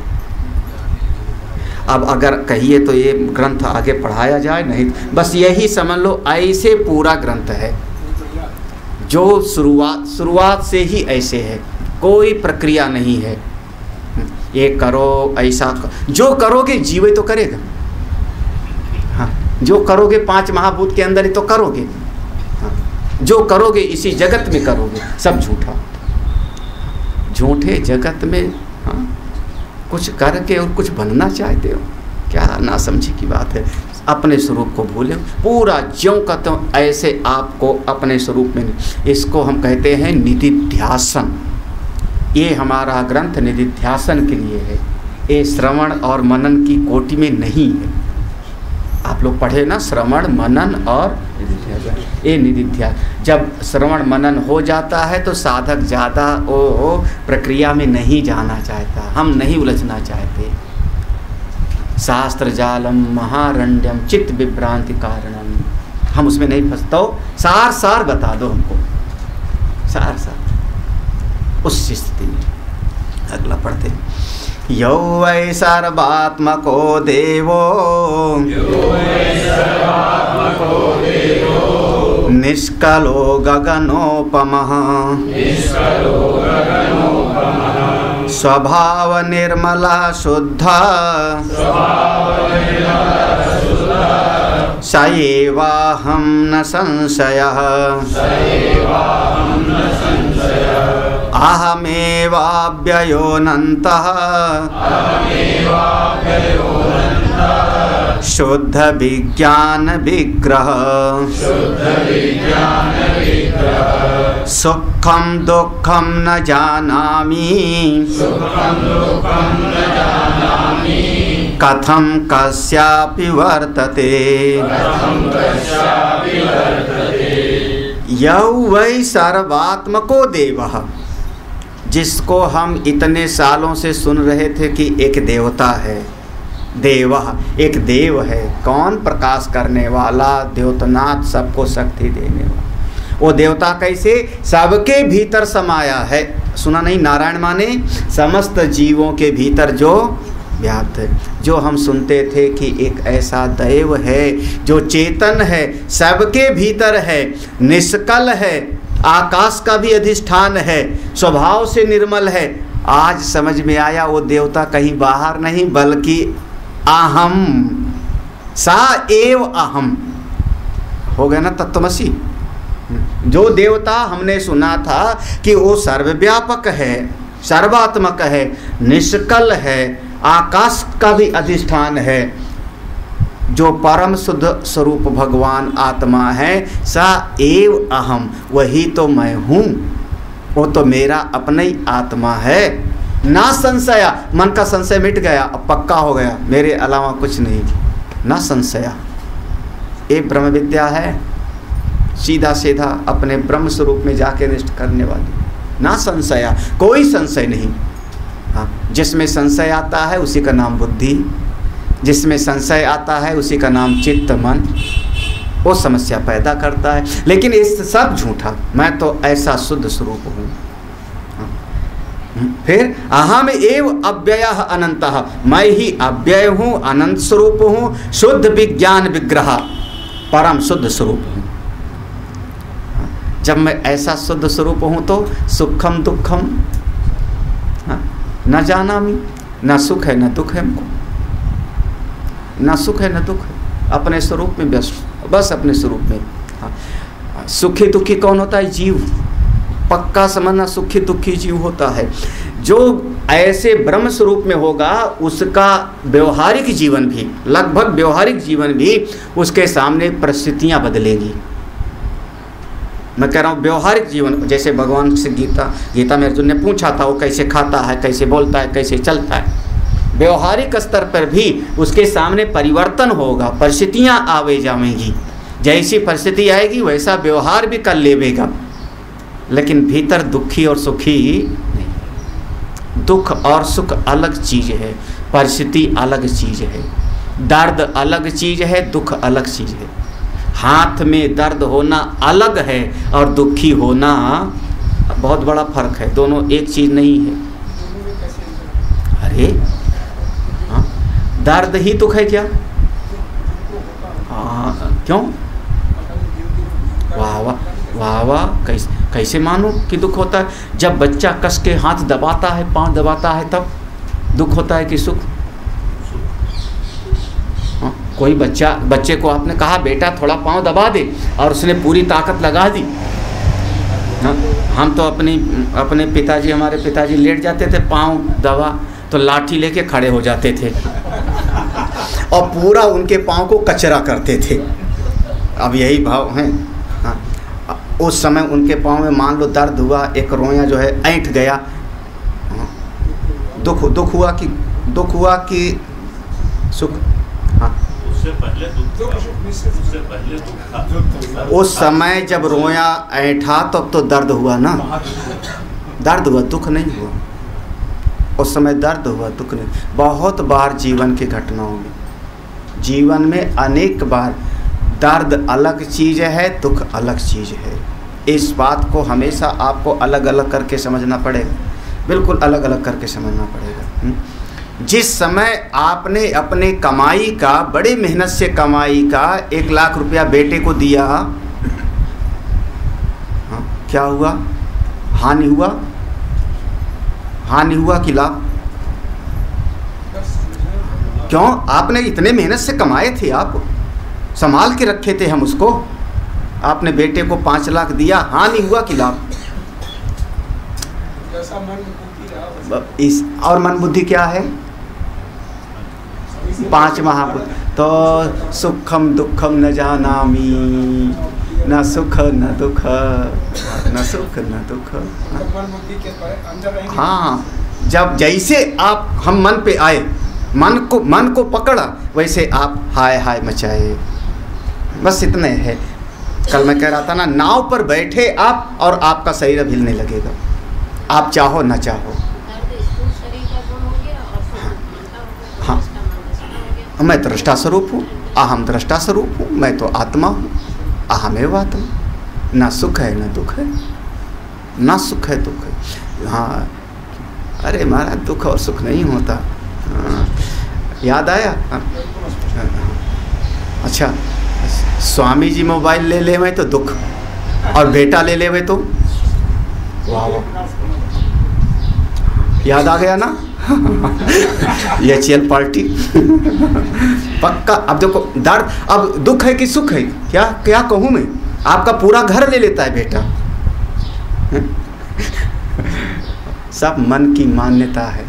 अब अगर कहिए तो ये ग्रंथ आगे पढ़ाया जाए, नहीं बस यही समझ लो, ऐसे पूरा ग्रंथ है जो शुरुआत से ही ऐसे है, कोई प्रक्रिया नहीं है। ये करो, ऐसा जो करोगे जीवे तो करेगा। हाँ, जो करोगे 5 महाभूत के अंदर ही तो करोगे। हाँ, जो करोगे इसी जगत में करोगे, सब झूठा, झूठे जगत में। हाँ, कुछ करके और कुछ बनना चाहते हो, क्या ना समझी की बात है। अपने स्वरूप को भूले, पूरा ज्यों का त्यों ऐसे आपको अपने स्वरूप में। इसको हम कहते हैं निधिध्यासन। ये हमारा ग्रंथ निधिध्यासन के लिए है, ये श्रवण और मनन की कोटि में नहीं है। आप लोग पढ़े ना, श्रवण मनन और ये निधिध्यासन। जब श्रवण मनन हो जाता है तो साधक ज़्यादा प्रक्रिया में नहीं जाना चाहता, हम नहीं उलझना चाहते। शास्त्र जालम महारण्यम चित्त विभ्रांति कारणम, हम उसमें नहीं फंसता। सार बता दो हमको, सार उस स्थिति में। अगला पढ़ते, यो वै सर्वात्मको देवो निष्कलो गगनोपमः स्वभाव निर्मला शुद्धा स एवाहं न संशयः अहमेवाव्ययोऽनन्तः शुद्ध विज्ञान विग्रह सुखम दुखम न जानामि कथम कस्यापि वर्तते। यौ वै सर्वात्मको देवः, जिसको हम इतने सालों से सुन रहे थे कि एक देवता है। देवः, एक देव है। कौन? प्रकाश करने वाला, द्योतनाथ, सबको शक्ति देने वाला। वो देवता कैसे? सबके भीतर समाया है। सुना नहीं? नारायण माने समस्त जीवों के भीतर जो व्याप्त है। जो हम सुनते थे कि एक ऐसा देव है जो चेतन है, सबके भीतर है, निष्कल है, आकाश का भी अधिष्ठान है, स्वभाव से निर्मल है। आज समझ में आया वो देवता कहीं बाहर नहीं बल्कि अहम, सा एव अहम हो गया ना तत्त्वमसि। जो देवता हमने सुना था कि वो सर्वव्यापक है, सर्वात्मक है, निष्कल है, आकाश का भी अधिष्ठान है, जो परम शुद्ध स्वरूप भगवान आत्मा है, सा एव अहम, वही तो मैं हूँ। वो तो मेरा अपना ही आत्मा है। ना संशया, मन का संशय मिट गया, अब पक्का हो गया, मेरे अलावा कुछ नहीं। ना संशया, ये ब्रह्म विद्या है, सीधा सीधा अपने ब्रह्म स्वरूप में जाके निष्ठ करने वाली। ना संशया, कोई संशय नहीं। हाँ, जिसमें संशय आता है उसी का नाम बुद्धि, जिसमें संशय आता है उसी का नाम चित्त, मन। वो समस्या पैदा करता है। लेकिन इस सब झूठा, मैं तो ऐसा शुद्ध स्वरूप हूँ। फिर अहम एव अव्ययः अनंतः, मैं ही अव्यय हूँ, अनंत स्वरूप हूँ, शुद्ध विज्ञान विग्रह, परम शुद्ध स्वरूप हूँ। जब मैं ऐसा शुद्ध स्वरूप हूँ तो सुखम दुखम न जानामि, ना सुख है ना दुख है हमको, ना सुख है ना दुख है, अपने स्वरूप में बस अपने स्वरूप में। हाँ, सुखी दुखी कौन होता है? जीव। पक्का समझना, सुखी दुखी जीव होता है। जो ऐसे ब्रह्म स्वरूप में होगा उसका व्यवहारिक जीवन भी, लगभग व्यवहारिक जीवन भी उसके सामने परिस्थितियां बदलेंगी। मैं कह रहा हूँ व्यवहारिक जीवन, जैसे भगवान से गीता में अर्जुन ने पूछा था वो कैसे खाता है, कैसे बोलता है, कैसे चलता है। व्यवहारिक स्तर पर भी उसके सामने परिवर्तन होगा, परिस्थितियाँ आवे जाएंगी। जैसी परिस्थिति आएगी वैसा व्यवहार भी कर लेगा, लेकिन भीतर दुखी और सुखी नहीं। दुख और सुख अलग चीज़ है, परिस्थिति अलग चीज़ है, दर्द अलग चीज़ है, दुख अलग चीज़ है। हाथ में दर्द होना अलग है और दुखी होना बहुत बड़ा फर्क है, दोनों एक चीज़ नहीं है। अरे हाँ, दर्द ही दुख है क्या? हाँ, क्यों? वाह वाह वाह वाह, कैसे मानो कि दुख होता है? जब बच्चा कस के हाथ दबाता है, पाँव दबाता है, तब दुख होता है कि सुख? हाँ, कोई बच्चे को आपने कहा बेटा थोड़ा पाँव दबा दे और उसने पूरी ताकत लगा दी। हाँ, हम तो अपने पिताजी, हमारे पिताजी लेट जाते थे, पाँव दबा तो लाठी लेके खड़े हो जाते थे और पूरा उनके पाँव को कचरा करते थे। अब यही भाव हैं। हाँ, उस समय उनके पाँव में मान लो दर्द हुआ, एक रोया जो है ऐंठ गया, दुख हुआ कि सुख? हाँ, उससे पहले दुख। उस समय जब रोया ऐंठा तब तो दर्द हुआ ना, दर्द हुआ, दुख नहीं हुआ। उस समय दर्द हुआ, दुख नहीं। बहुत बार जीवन की घटनाओं में, जीवन में अनेक बार दर्द अलग चीज़ है, दुख अलग चीज़ है। इस बात को हमेशा आपको अलग अलग करके समझना पड़ेगा, बिल्कुल अलग अलग करके समझना पड़ेगा। जिस समय आपने अपने कमाई का, बड़े मेहनत से कमाई का 1 लाख रुपया बेटे को दिया, हाँ, क्या हुआ? हानि हुआ कि लाभ? क्यों? आपने इतने मेहनत से कमाए थे, आप संभाल के रखे थे हम उसको, आपने बेटे को 5 लाख दिया, हानि हुआ कि लाभ? इस और मन बुद्धि क्या है? 5 महाभूत। तो सुखम दुखम न जानामि, न सुख न दुख, न सुख न दुख। हाँ, जब जैसे आप हम मन पे आए, मन को पकड़ा, वैसे आप हाय हाय मचाए, बस इतने है। कल मैं कह रहा था ना, नाव पर बैठे आप और आपका शरीर अब हिलने लगेगा, आप चाहो ना चाहो। हाँ, मैं दृष्टा स्वरूप हूँ, अहम दृष्टा स्वरूप हूँ, मैं तो आत्मा हूँ, अहमेव आत्मा। ना सुख है ना दुख है, ना सुख है दुख है। हाँ, अरे महाराज दुख और सुख नहीं होता। हाँ, याद आया? हाँ, अच्छा, स्वामी जी मोबाइल ले लेवे तो दुख, और बेटा ले लेवे तो वाह वाह, याद आ गया ना? ये चल पार्टी पक्का। अब देखो दर्द, अब दुख है कि सुख है? क्या कहूँ मैं? आपका पूरा घर ले लेता है बेटा। सब मन की मान्यता है,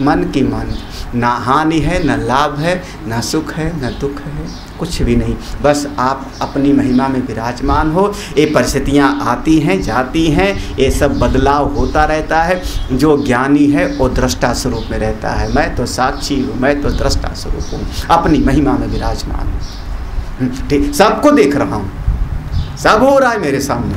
मन की मान्यता। ना हानि है, ना लाभ है, ना सुख है, ना दुख है, कुछ भी नहीं। बस आप अपनी महिमा में विराजमान हो। ये परिस्थितियाँ आती हैं, जाती हैं, ये सब बदलाव होता रहता है। जो ज्ञानी है वो दृष्टा स्वरूप में रहता है। मैं तो साक्षी हूँ, मैं तो दृष्टा स्वरूप हूँ, अपनी महिमा में विराजमान हूँ। ठीक, सबको देख रहा हूँ, सब हो रहा है मेरे सामने।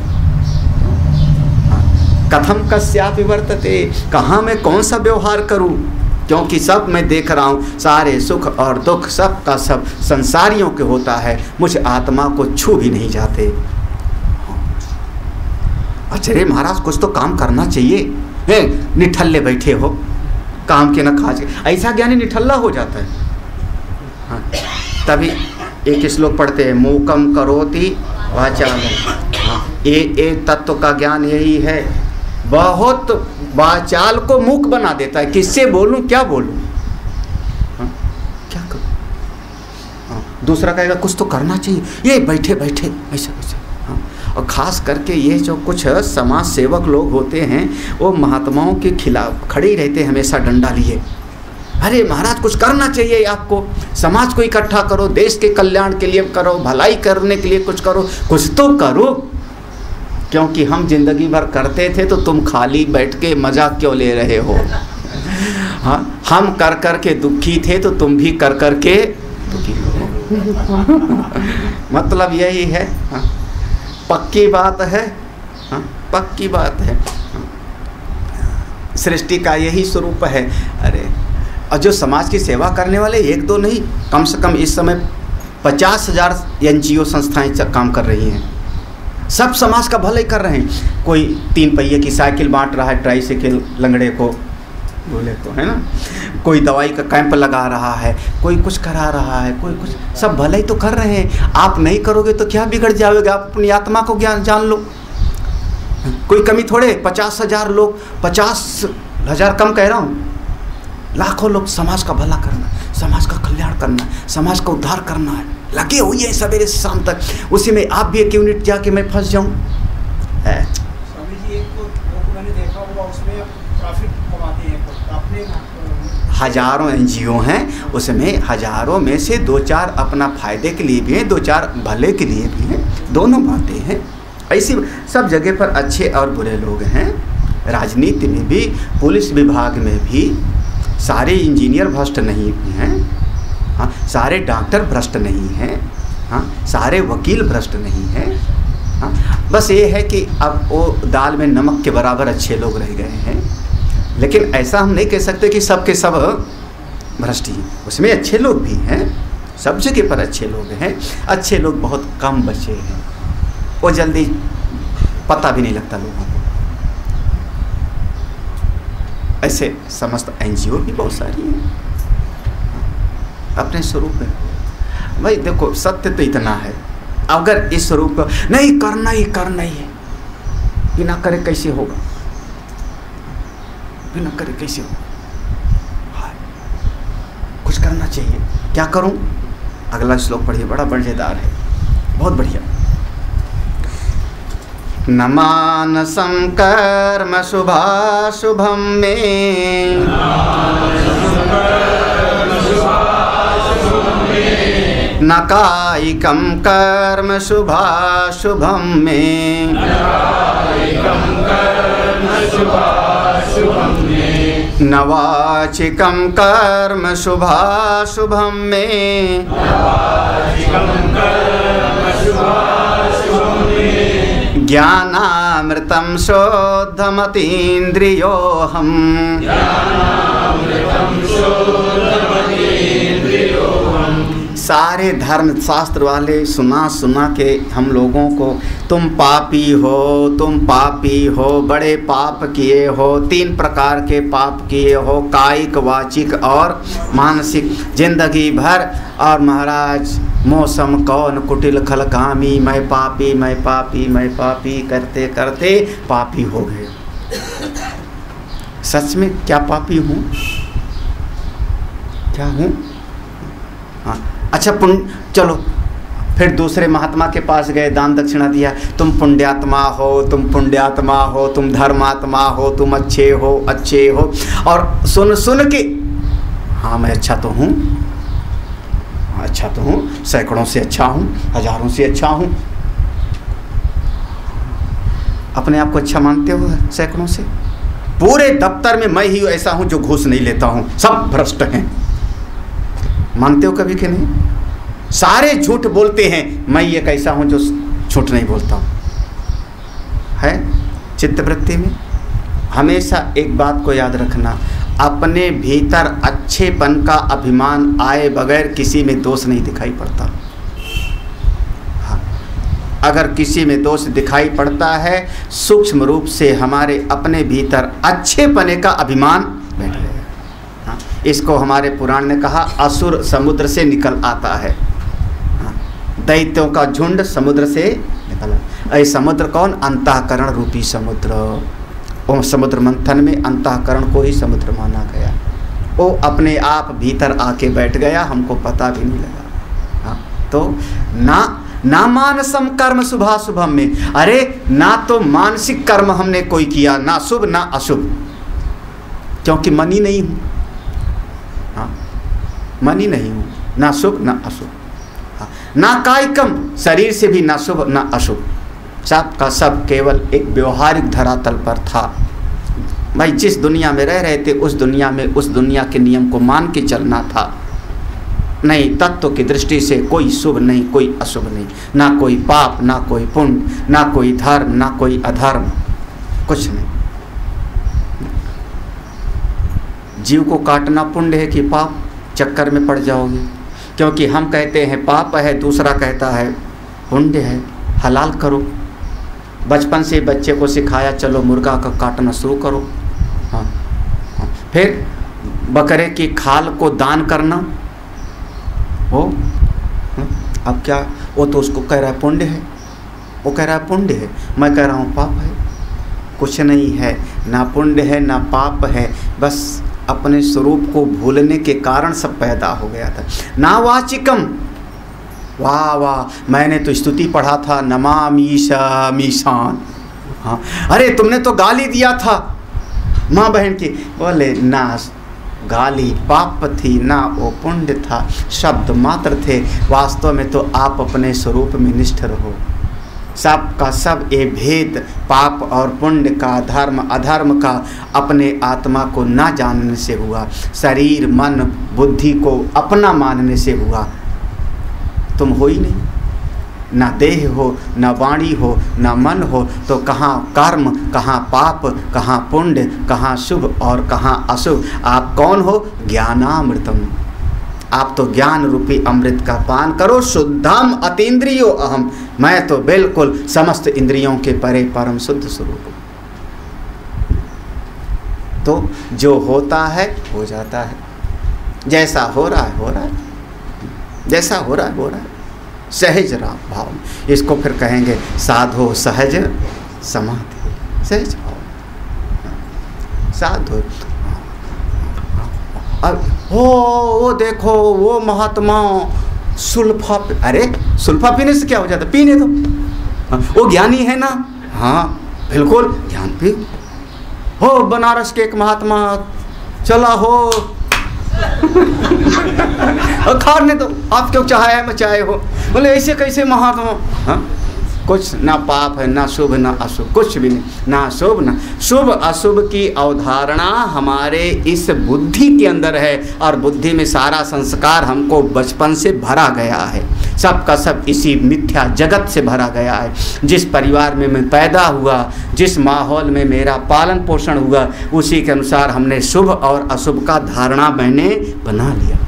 कथम कस्यापि वर्तते, कहाँ मैं कौन सा व्यवहार करूँ, क्योंकि सब मैं देख रहा हूँ। सारे सुख और दुख सब का सब संसारियों के होता है, मुझ आत्मा को छू भी नहीं जाते। अरे महाराज कुछ तो काम करना चाहिए, निठल्ले बैठे हो, काम के न खाज। ऐसा ज्ञानी निठल्ला हो जाता है। हाँ, तभी एक श्लोक पढ़ते हैं, मूकम करोति वाचालम। हाँ, ये तत्व का ज्ञान यही है। बहुत वाचाल को मूक बना देता है। किससे बोलूं, क्या बोलूं, क्या करूं। दूसरा कहेगा कुछ तो करना चाहिए, ये बैठे बैठे ऐसा ऐसा। और ख़ास करके ये जो कुछ समाज सेवक लोग होते हैं वो महात्माओं के खिलाफ खड़े ही रहते हैं हमेशा डंडा लिए। अरे महाराज कुछ करना चाहिए आपको, समाज को इकट्ठा करो, देश के कल्याण के लिए करो, भलाई करने के लिए कुछ करो, कुछ तो करो। क्योंकि हम जिंदगी भर करते थे तो तुम खाली बैठ के मजाक क्यों ले रहे हो। हाँ, हम कर कर के दुखी थे तो तुम भी कर कर के दुखी हो। मतलब यही है। हाँ, पक्की बात है। हाँ, पक्की बात है। सृष्टि का यही स्वरूप है। अरे और जो समाज की सेवा करने वाले एक दो नहीं, कम से कम इस समय 50,000 NGO संस्थाएं काम कर रही हैं। सब समाज का भलाई कर रहे हैं। कोई 3 पहिए की साइकिल बांट रहा है, ट्राईसाइकिल लंगड़े को बोले तो, है ना। कोई दवाई का कैंप लगा रहा है, कोई कुछ करा रहा है, कोई कुछ, सब भलाई तो कर रहे हैं। आप नहीं करोगे तो क्या बिगड़ जाओगे, आप अपनी आत्मा को ज्ञान जान लो। कोई कमी थोड़े, 50,000 लोग, 50,000 कम कह रहा हूँ, लाखों लोग समाज का भला करना, समाज का कल्याण करना, समाज का उद्धार करना है, लगे हुए हैं सवेरे से शाम तक। उसी में आप भी एक यूनिट जाके मैं फंस जाऊँ। स्वामी जी एक तो मैंने देखा होगा उसमें प्रॉफिट कमाते हैं अपने, हजारों NGO हैं, उसमें हजारों में से 2-4 अपना फायदे के लिए भी हैं, 2-4 भले के लिए भी हैं, दोनों बातें हैं। ऐसी सब जगह पर अच्छे और बुरे लोग हैं। राजनीति में भी, पुलिस विभाग में भी सारे इंजीनियर भ्रष्ट नहीं हैं। हाँ, सारे डॉक्टर भ्रष्ट नहीं हैं। हाँ, सारे वकील भ्रष्ट नहीं हैं। हाँ, बस ये है कि अब वो दाल में नमक के बराबर अच्छे लोग रह गए हैं। लेकिन ऐसा हम नहीं कह सकते कि सब के सब भ्रष्ट ही, उसमें अच्छे लोग भी हैं, सब जगह पर अच्छे लोग हैं। अच्छे लोग बहुत कम बचे हैं, वो जल्दी पता भी नहीं लगता लोगों को। ऐसे समस्त NGO भी बहुत सारी हैं अपने स्वरूप में। भाई देखो, सत्य तो इतना है, अगर इस स्वरूप को नहीं करना ही है, बिना करे कैसे होगा, बिना करे कैसे होगा। हाँ, कुछ करना चाहिए। क्या करूं? अगला श्लोक पढ़िए, बड़ा मजेदार है, बहुत बढ़िया। न मानसं कर्म शुभाशुभं मे, न कायिकं कर्म शुभाशुभं मे, न वाचिकं कर्म शुभाशुभं मे, ज्ञानामृतं शोद्धमतीन्द्रियोऽहम्। सारे धर्म शास्त्र वाले सुना के हम लोगों को तुम पापी हो, तुम पापी हो, बड़े पाप किए हो, 3 प्रकार के पाप किए हो, कायिक, वाचिक और मानसिक, जिंदगी भर। और महाराज मौसम कौन कुटिल खलकामी, मैं पापी मैं पापी मैं पापी करते करते पापी हो गए। सच में क्या पापी हूँ? क्या हूँ? हाँ, अच्छा पुण्य, चलो फिर दूसरे महात्मा के पास गए, दान दक्षिणा दिया, तुम पुण्यात्मा हो, तुम पुण्यात्मा हो, तुम धर्मात्मा हो, तुम अच्छे हो, अच्छे हो। और सुन के हाँ मैं अच्छा तो हूँ, अच्छा तो हूँ, सैकड़ों से अच्छा हूँ, हजारों से अच्छा हूँ। अपने आप को अच्छा मानते हो सैकड़ों से? पूरे दफ्तर में मैं ही ऐसा हूँ जो घूस नहीं लेता हूँ, सब भ्रष्ट हैं। मानते हो कभी कि नहीं? सारे झूठ बोलते हैं, मैं ये कैसा हूँ जो झूठ नहीं बोलता हूँ। है चित्तवृत्ति में हमेशा एक बात को याद रखना, अपने भीतर अच्छेपन का अभिमान आए बगैर किसी में दोष नहीं दिखाई पड़ता। हाँ, अगर किसी में दोष दिखाई पड़ता है, सूक्ष्म रूप से हमारे अपने भीतर अच्छेपने का अभिमान बैठ गया। हाँ, इसको हमारे पुराण ने कहा असुर समुद्र से निकल आता है। हाँ, दैत्यों का झुंड समुद्र से निकला। ऐ समुद्र कौन? अंतःकरण रूपी समुद्र। वो समुद्र मंथन में अंतःकरण को ही समुद्र माना गया, वो अपने आप भीतर आके बैठ गया, हमको पता भी नहीं लगा। हाँ, तो ना मानसम कर्म शुभाशुभम में, अरे ना तो मानसिक कर्म हमने कोई किया, ना शुभ ना अशुभ, क्योंकि मन ही नहीं हूँ। हाँ, मन ही नहीं हूँ, ना शुभ ना अशुभ। हाँ, ना कायिकम, शरीर से भी ना शुभ ना अशुभ, सब का सब केवल एक व्यवहारिक धरातल पर था। भाई जिस दुनिया में रह रहे थे उस दुनिया में उस दुनिया के नियम को मान के चलना था। नहीं, तत्व की दृष्टि से कोई शुभ नहीं, कोई अशुभ नहीं, ना कोई पाप ना कोई पुण्य, ना कोई धर्म ना कोई अधर्म, कुछ नहीं। जीव को काटना पुण्य है कि पाप, चक्कर में पड़ जाओगे। क्योंकि हम कहते हैं पाप है, दूसरा कहता है पुण्य है, हलाल करो। बचपन से बच्चे को सिखाया चलो मुर्गा का काटना शुरू करो। हाँ, हाँ। फिर बकरे की खाल को दान करना हो, अब क्या, वो तो उसको कह रहा है पुण्य है, वो कह रहा है पुण्य है, मैं कह रहा हूँ पाप है। कुछ नहीं है, ना पुण्य है ना पाप है, बस अपने स्वरूप को भूलने के कारण सब पैदा हो गया था। ना वाचिकम, वाह वाह, मैंने तो स्तुति पढ़ा था, नमामीशा मीशान। हाँ, अरे तुमने तो गाली दिया था माँ बहन की, बोले ना गाली पाप थी ना वो पुण्य था, शब्द मात्र थे, वास्तव में तो आप अपने स्वरूप में निष्ठ रहो। सब का सब ये भेद पाप और पुण्य का, धर्म अधर्म का अपने आत्मा को ना जानने से हुआ, शरीर मन बुद्धि को अपना मानने से हुआ। तुम हो ही नहीं, ना देह हो ना वाणी हो ना मन हो, तो कहाँ कर्म कहाँ पाप कहाँ पुण्य कहाँ शुभ और कहाँ अशुभ। आप कौन हो? ज्ञानामृतम, आप तो ज्ञान रूपी अमृत का पान करो। शुद्धम अतीन्द्रियो अहम, मैं तो बिल्कुल समस्त इंद्रियों के परे परम शुद्ध स्वरूप हूँ। तो जो होता है हो जाता है, जैसा हो रहा है हो रहा है, जैसा हो रहा है हो रहा है, सहज भाव। इसको फिर कहेंगे साधो सहज समाधि, सहज भाव, साधो। अब वो देखो वो महात्मा सुल्फा, अरे सुल्फा पीने से क्या हो जाता, पीने दो। वो ज्ञानी है ना, हाँ बिल्कुल ज्ञान पी। हो बनारस के एक महात्मा चला हो खाने दो, आप क्यों चाहे मैं चाहे हो, बोले ऐसे कैसे महात्मा। हाँ, कुछ ना पाप है ना शुभ ना अशुभ, कुछ भी नहीं, ना शुभ ना शुभ। अशुभ की अवधारणा हमारे इस बुद्धि के अंदर है, और बुद्धि में सारा संस्कार हमको बचपन से भरा गया है, सब का सब इसी मिथ्या जगत से भरा गया है। जिस परिवार में मैं पैदा हुआ, जिस माहौल में मेरा पालन पोषण हुआ, उसी के अनुसार हमने शुभ और अशुभ का धारणा मैंने बना लिया।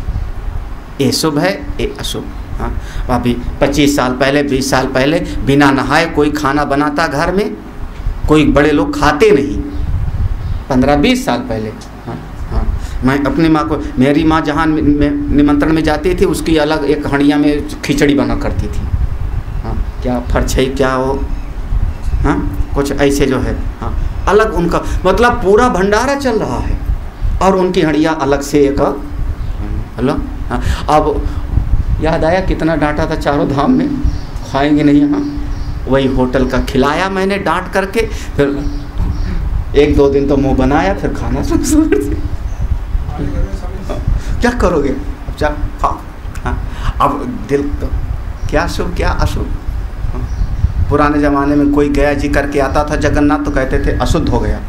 ये शुभ है ये अशुभ। हाँ, अभी 25 साल पहले 20 साल पहले बिना नहाए कोई खाना बनाता घर में, कोई बड़े लोग खाते नहीं। 15-20 साल पहले। हाँ हाँ, मैं अपनी माँ को, मेरी माँ जहाँ निमंत्रण में जाती थी उसकी अलग एक हंडिया में खिचड़ी बना करती थी। हाँ, क्या फरछई क्या हो, हाँ कुछ ऐसे जो है, हाँ अलग उनका मतलब पूरा भंडारा चल रहा है, और उनकी हंडिया अलग से एक। हेलो, हाँ, अब याद आया कितना डांटा था चारों धाम में, खाएंगे नहीं। हाँ, वही होटल का खिलाया मैंने डांट करके, फिर 1-2 दिन तो मुंह बनाया, फिर खाना शुरू कर दिया। क्या करोगे अब, जा खाओ। हाँ, अब दिल तो क्या शुभ क्या अशुभ। हाँ, पुराने ज़माने में कोई गया जी करके आता था जगन्नाथ, तो कहते थे अशुद्ध हो गया,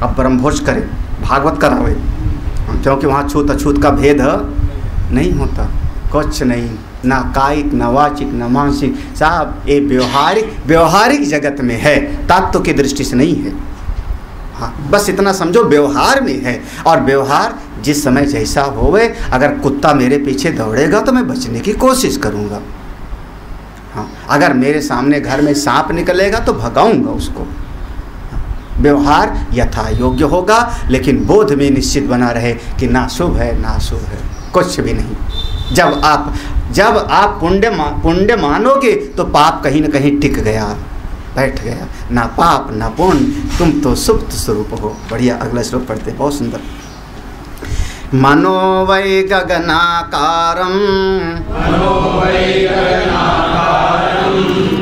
अब ब्रह्मभोज करे, भागवत करावे, क्योंकि वहाँ छूत अछूत का भेद नहीं होता। कुछ नहीं, ना कायिक ना वाचिक ना मानसिक, साहब ये व्यवहारिक जगत में है, तत्व की दृष्टि से नहीं है। हाँ, बस इतना समझो व्यवहार में है, और व्यवहार जिस समय जैसा होवे, अगर कुत्ता मेरे पीछे दौड़ेगा तो मैं बचने की कोशिश करूँगा। हाँ, अगर मेरे सामने घर में सांप निकलेगा तो भगाऊंगा उसको। व्यवहार यथा योग्य होगा, लेकिन बोध में निश्चित बना रहे कि ना शुभ है ना अशुभ है, कुछ भी नहीं। जब आप पुण्य मानोगे तो पाप कहीं न कहीं टिक गया, बैठ गया, ना पाप ना पुण्य, तुम तो सुप्त स्वरूप हो। बढ़िया, अगला श्लोक पढ़ते, बहुत सुंदर। मनो वै गगनाकारं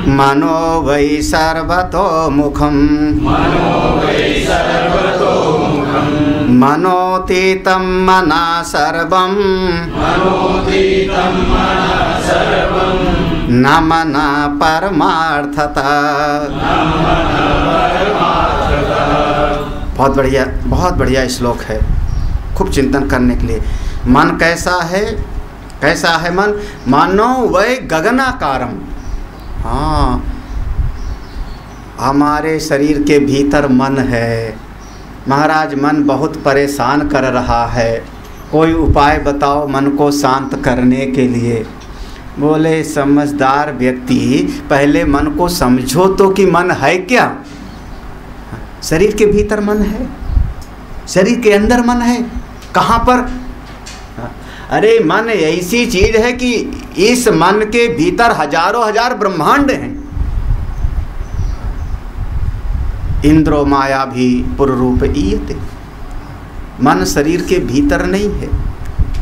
मनो वै सर्वतोमुखं मनोतीतं मना सर्वं न मना परमार्थता। बहुत बढ़िया श्लोक है, खूब चिंतन करने के लिए। मन कैसा है, कैसा है मन? मानो वै गगनाकारम। हाँ, हमारे शरीर के भीतर मन है महाराज। मन बहुत परेशान कर रहा है, कोई उपाय बताओ मन को शांत करने के लिए। बोले समझदार व्यक्ति, पहले मन को समझो तो कि मन है क्या। शरीर के भीतर मन है, शरीर के अंदर मन है। कहाँ पर? अरे मन ऐसी चीज है कि इस मन के भीतर हजारों हजार ब्रह्मांड हैं। इंद्रो माया भी पुररूप ईयते। मन शरीर के भीतर नहीं है,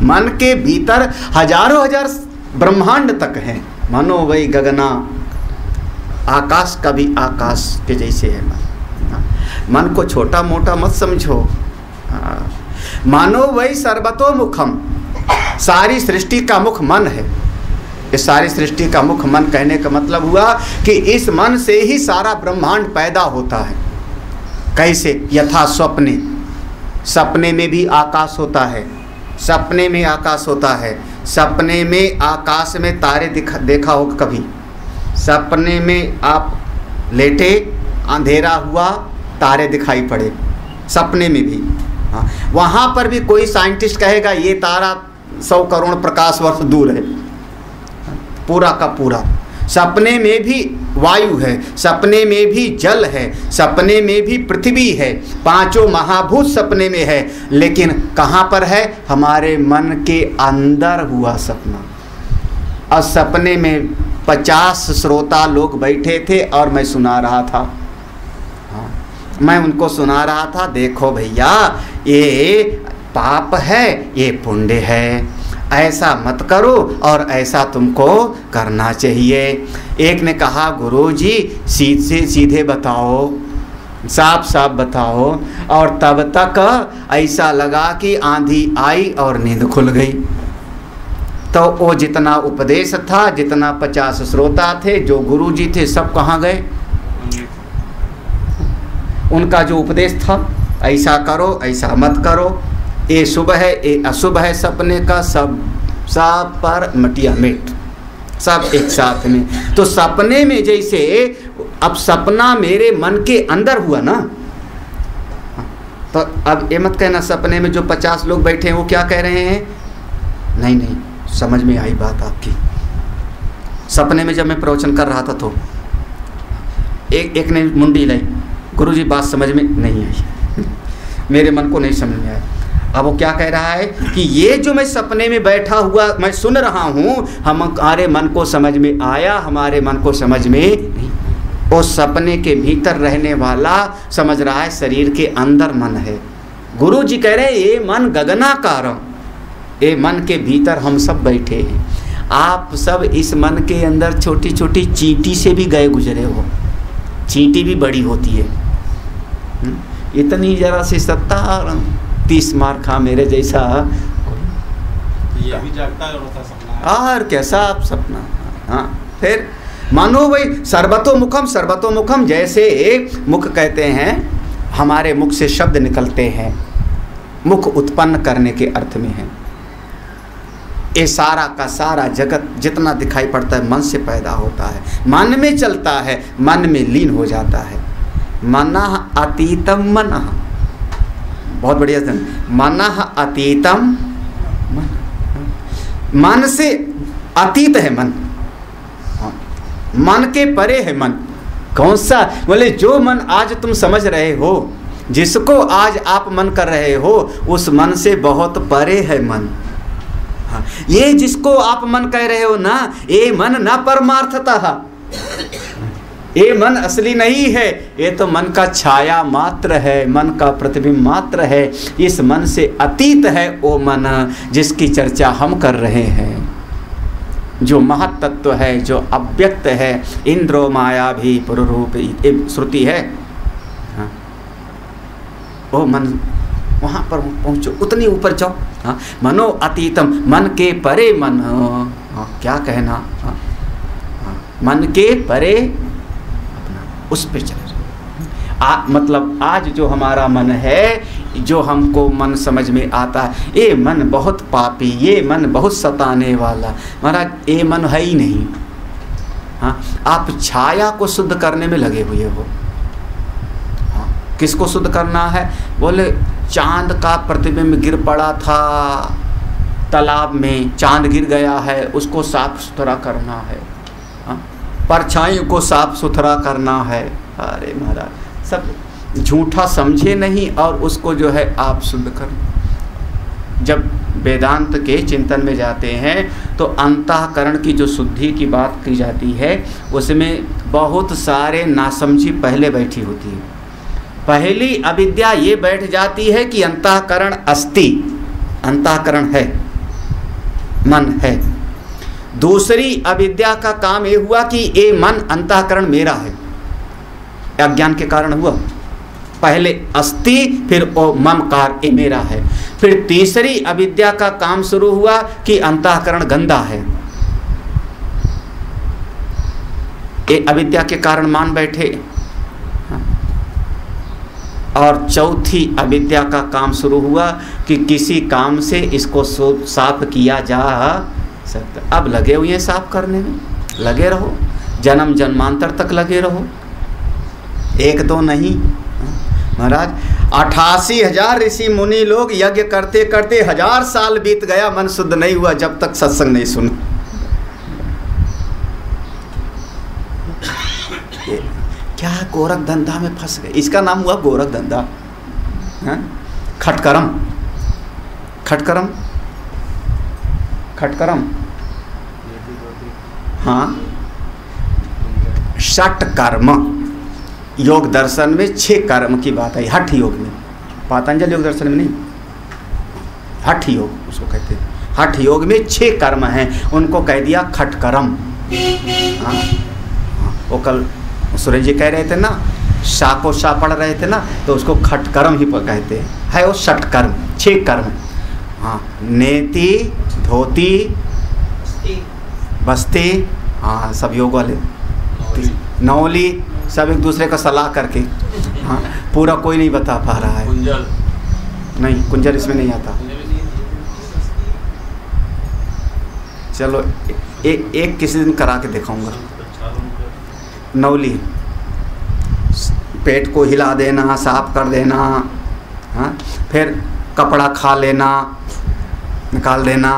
मन के भीतर हजारों हजार ब्रह्मांड तक है। मनो वै गगना, आकाश का भी आकाश के जैसे है मन। मन को छोटा मोटा मत समझो। मानो वै सर्वतोमुखम, सारी सृष्टि का मुख मन है। इस सारी सृष्टि का मुख मन कहने का मतलब हुआ कि इस मन से ही सारा ब्रह्मांड पैदा होता है। कैसे? यथा स्वप्ने, सपने में भी आकाश होता है, सपने में आकाश होता है। सपने में आकाश में तारे देखा हो कभी? सपने में आप लेटे, अंधेरा हुआ, तारे दिखाई पड़े, सपने में भी। हाँ, वहाँ पर भी कोई साइंटिस्ट कहेगा ये तारा 100 करोड़ प्रकाश वर्ष दूर है, पूरा का पूरा। सपने में भी वायु है, सपने में भी जल है, सपने में भी पृथ्वी है, पांचों महाभूत सपने में है। लेकिन कहाँ पर है? हमारे मन के अंदर हुआ सपना। और सपने में 50 श्रोता लोग बैठे थे और मैं सुना रहा था। हाँ, मैं उनको सुना रहा था, देखो भैया ये पाप है, ये पुण्य है, ऐसा मत करो और ऐसा तुमको करना चाहिए। एक ने कहा गुरुजी सीधे बताओ, साफ साफ बताओ। और तब तक ऐसा लगा कि आंधी आई और नींद खुल गई। तो वो जितना उपदेश था, जितना 50 श्रोता थे, जो गुरुजी थे, सब कहाँ गए? उनका जो उपदेश था, ऐसा करो, ऐसा मत करो, ये शुभ है, ये अशुभ है, सपने का सब पर मटिया मेट, सब एक साथ में। तो सपने में जैसे अब सपना मेरे मन के अंदर हुआ ना, तो अब ये मत कहना सपने में जो 50 लोग बैठे हैं वो क्या कह रहे हैं। नहीं नहीं, समझ में आई बात आपकी। सपने में जब मैं प्रवचन कर रहा था तो एक ने मुंडी लाई, गुरुजी बात समझ में नहीं आई, मेरे मन को नहीं समझ में आया। अब वो क्या कह रहा है कि ये जो मैं सपने में बैठा हुआ मैं सुन रहा हूँ, हमारे मन को समझ में आया, हमारे मन को समझ में नहीं। वो सपने के भीतर रहने वाला समझ रहा है शरीर के अंदर मन है। गुरु जी कह रहे ये मन गगनाकारम, ये मन के भीतर हम सब बैठे हैं। आप सब इस मन के अंदर छोटी छोटी चींटी से भी गए गुजरे हो। चींटी भी बड़ी होती है, इतनी जरा सी सत्ता 30 मार खा मेरे जैसा। ये भी जागता होता सपना और कैसा आप सपना। हाँ, फिर मानो वही सर्वतोमुखम, सर्वतोमुखम जैसे मुख कहते हैं, हमारे मुख से शब्द निकलते हैं, मुख उत्पन्न करने के अर्थ में है। ये सारा का सारा जगत जितना दिखाई पड़ता है मन से पैदा होता है, मन में चलता है, मन में लीन हो जाता है। मनः अतीतम मनः, बहुत बढ़िया धन। मनः अतीतम, मन से अतीत है मन, मन के परे है मन। कौन सा? बोले जो मन आज तुम समझ रहे हो, जिसको आज आप मन कर रहे हो, उस मन से बहुत परे है मन। हाँ, ये जिसको आप मन कह रहे हो ना, ये मन न परमार्थतः, ये मन असली नहीं है, ये तो मन का छाया मात्र है, मन का प्रतिबिंब मात्र है। इस मन से अतीत है वो मन जिसकी चर्चा हम कर रहे हैं, जो महत्तत्व है, जो अव्यक्त है। इंद्रो माया भी पुरुरूप श्रुति है। हाँ, वो मन वहाँ पर पहुँचो, उतनी ऊपर जाओ। हाँ, मनो अतीतम, मन के परे मन। हाँ, क्या कहना, हाँ, मन के परे अपना उस पे चले जाओ। मतलब आज जो हमारा मन है, जो हमको मन समझ में आता है, ये मन बहुत पापी, ये मन बहुत सताने वाला। महाराज ये मन है ही नहीं। हाँ, आप छाया को शुद्ध करने में लगे हुए हो। हाँ, किसको शुद्ध करना है? बोले चांद का प्रतिबिंब गिर पड़ा था तालाब में, चांद गिर गया है, उसको साफ सुथरा करना है। हाँ, परछाई को साफ सुथरा करना है। अरे महाराज सब झूठा समझे नहीं और उसको जो है आप शुद्ध कर। जब वेदांत के चिंतन में जाते हैं तो अंतःकरण की जो शुद्धि की बात की जाती है उसमें बहुत सारे नासमझी पहले बैठी होती है। पहली अविद्या ये बैठ जाती है कि अंतःकरण अस्ति, अंतःकरण है, मन है। दूसरी अविद्या का काम ये हुआ कि ये मन अंतःकरण मेरा है, अज्ञान के कारण हुआ। पहले अस्ति, फिर ओ ममकार ये मेरा है। फिर तीसरी अविद्या का काम शुरू हुआ कि अंतःकरण गंदा है, ये अविद्या के कारण मान बैठे। और चौथी अविद्या का काम शुरू हुआ कि किसी काम से इसको साफ किया जा सकता। अब लगे हुए हैं साफ करने में, लगे रहो, जन्म जन्मांतर तक लगे रहो, एक दो नहीं। महाराज 88,000 ऋषि मुनि लोग यज्ञ करते करते 1000 साल बीत गया, मन शुद्ध नहीं हुआ जब तक सत्संग नहीं सुना। क्या गोरख धंधा में फंस गए, इसका नाम हुआ गोरख धंधा। खटकरम, खटकरम, खटकरम। हाँ, षट कर्म योग दर्शन में 6 कर्म की बात है। हठ योग में, पातंजल योग दर्शन में नहीं, हठ योग उसको कहते हैं। हठ योग में 6 कर्म हैं, उनको कह दिया खटकरम। हाँ, वो कल सुरेश जी कह रहे थे ना, शा को शा पढ़ रहे थे ना, तो उसको खटकर्म ही कहते हैं। है वो षटकर्म, 6 कर्म। हाँ, नेति, धोती, बस्ती, हाँ सब योग वाले, नौली, सब एक दूसरे का सलाह करके। हाँ, पूरा कोई नहीं बता पा रहा है। कुंजल नहीं, कुंजल इसमें नहीं आता। चलो एक किसी दिन करा के दिखाऊंगा। नौली, पेट को हिला देना, साफ कर देना। हाँ, फिर कपड़ा खा लेना, निकाल देना,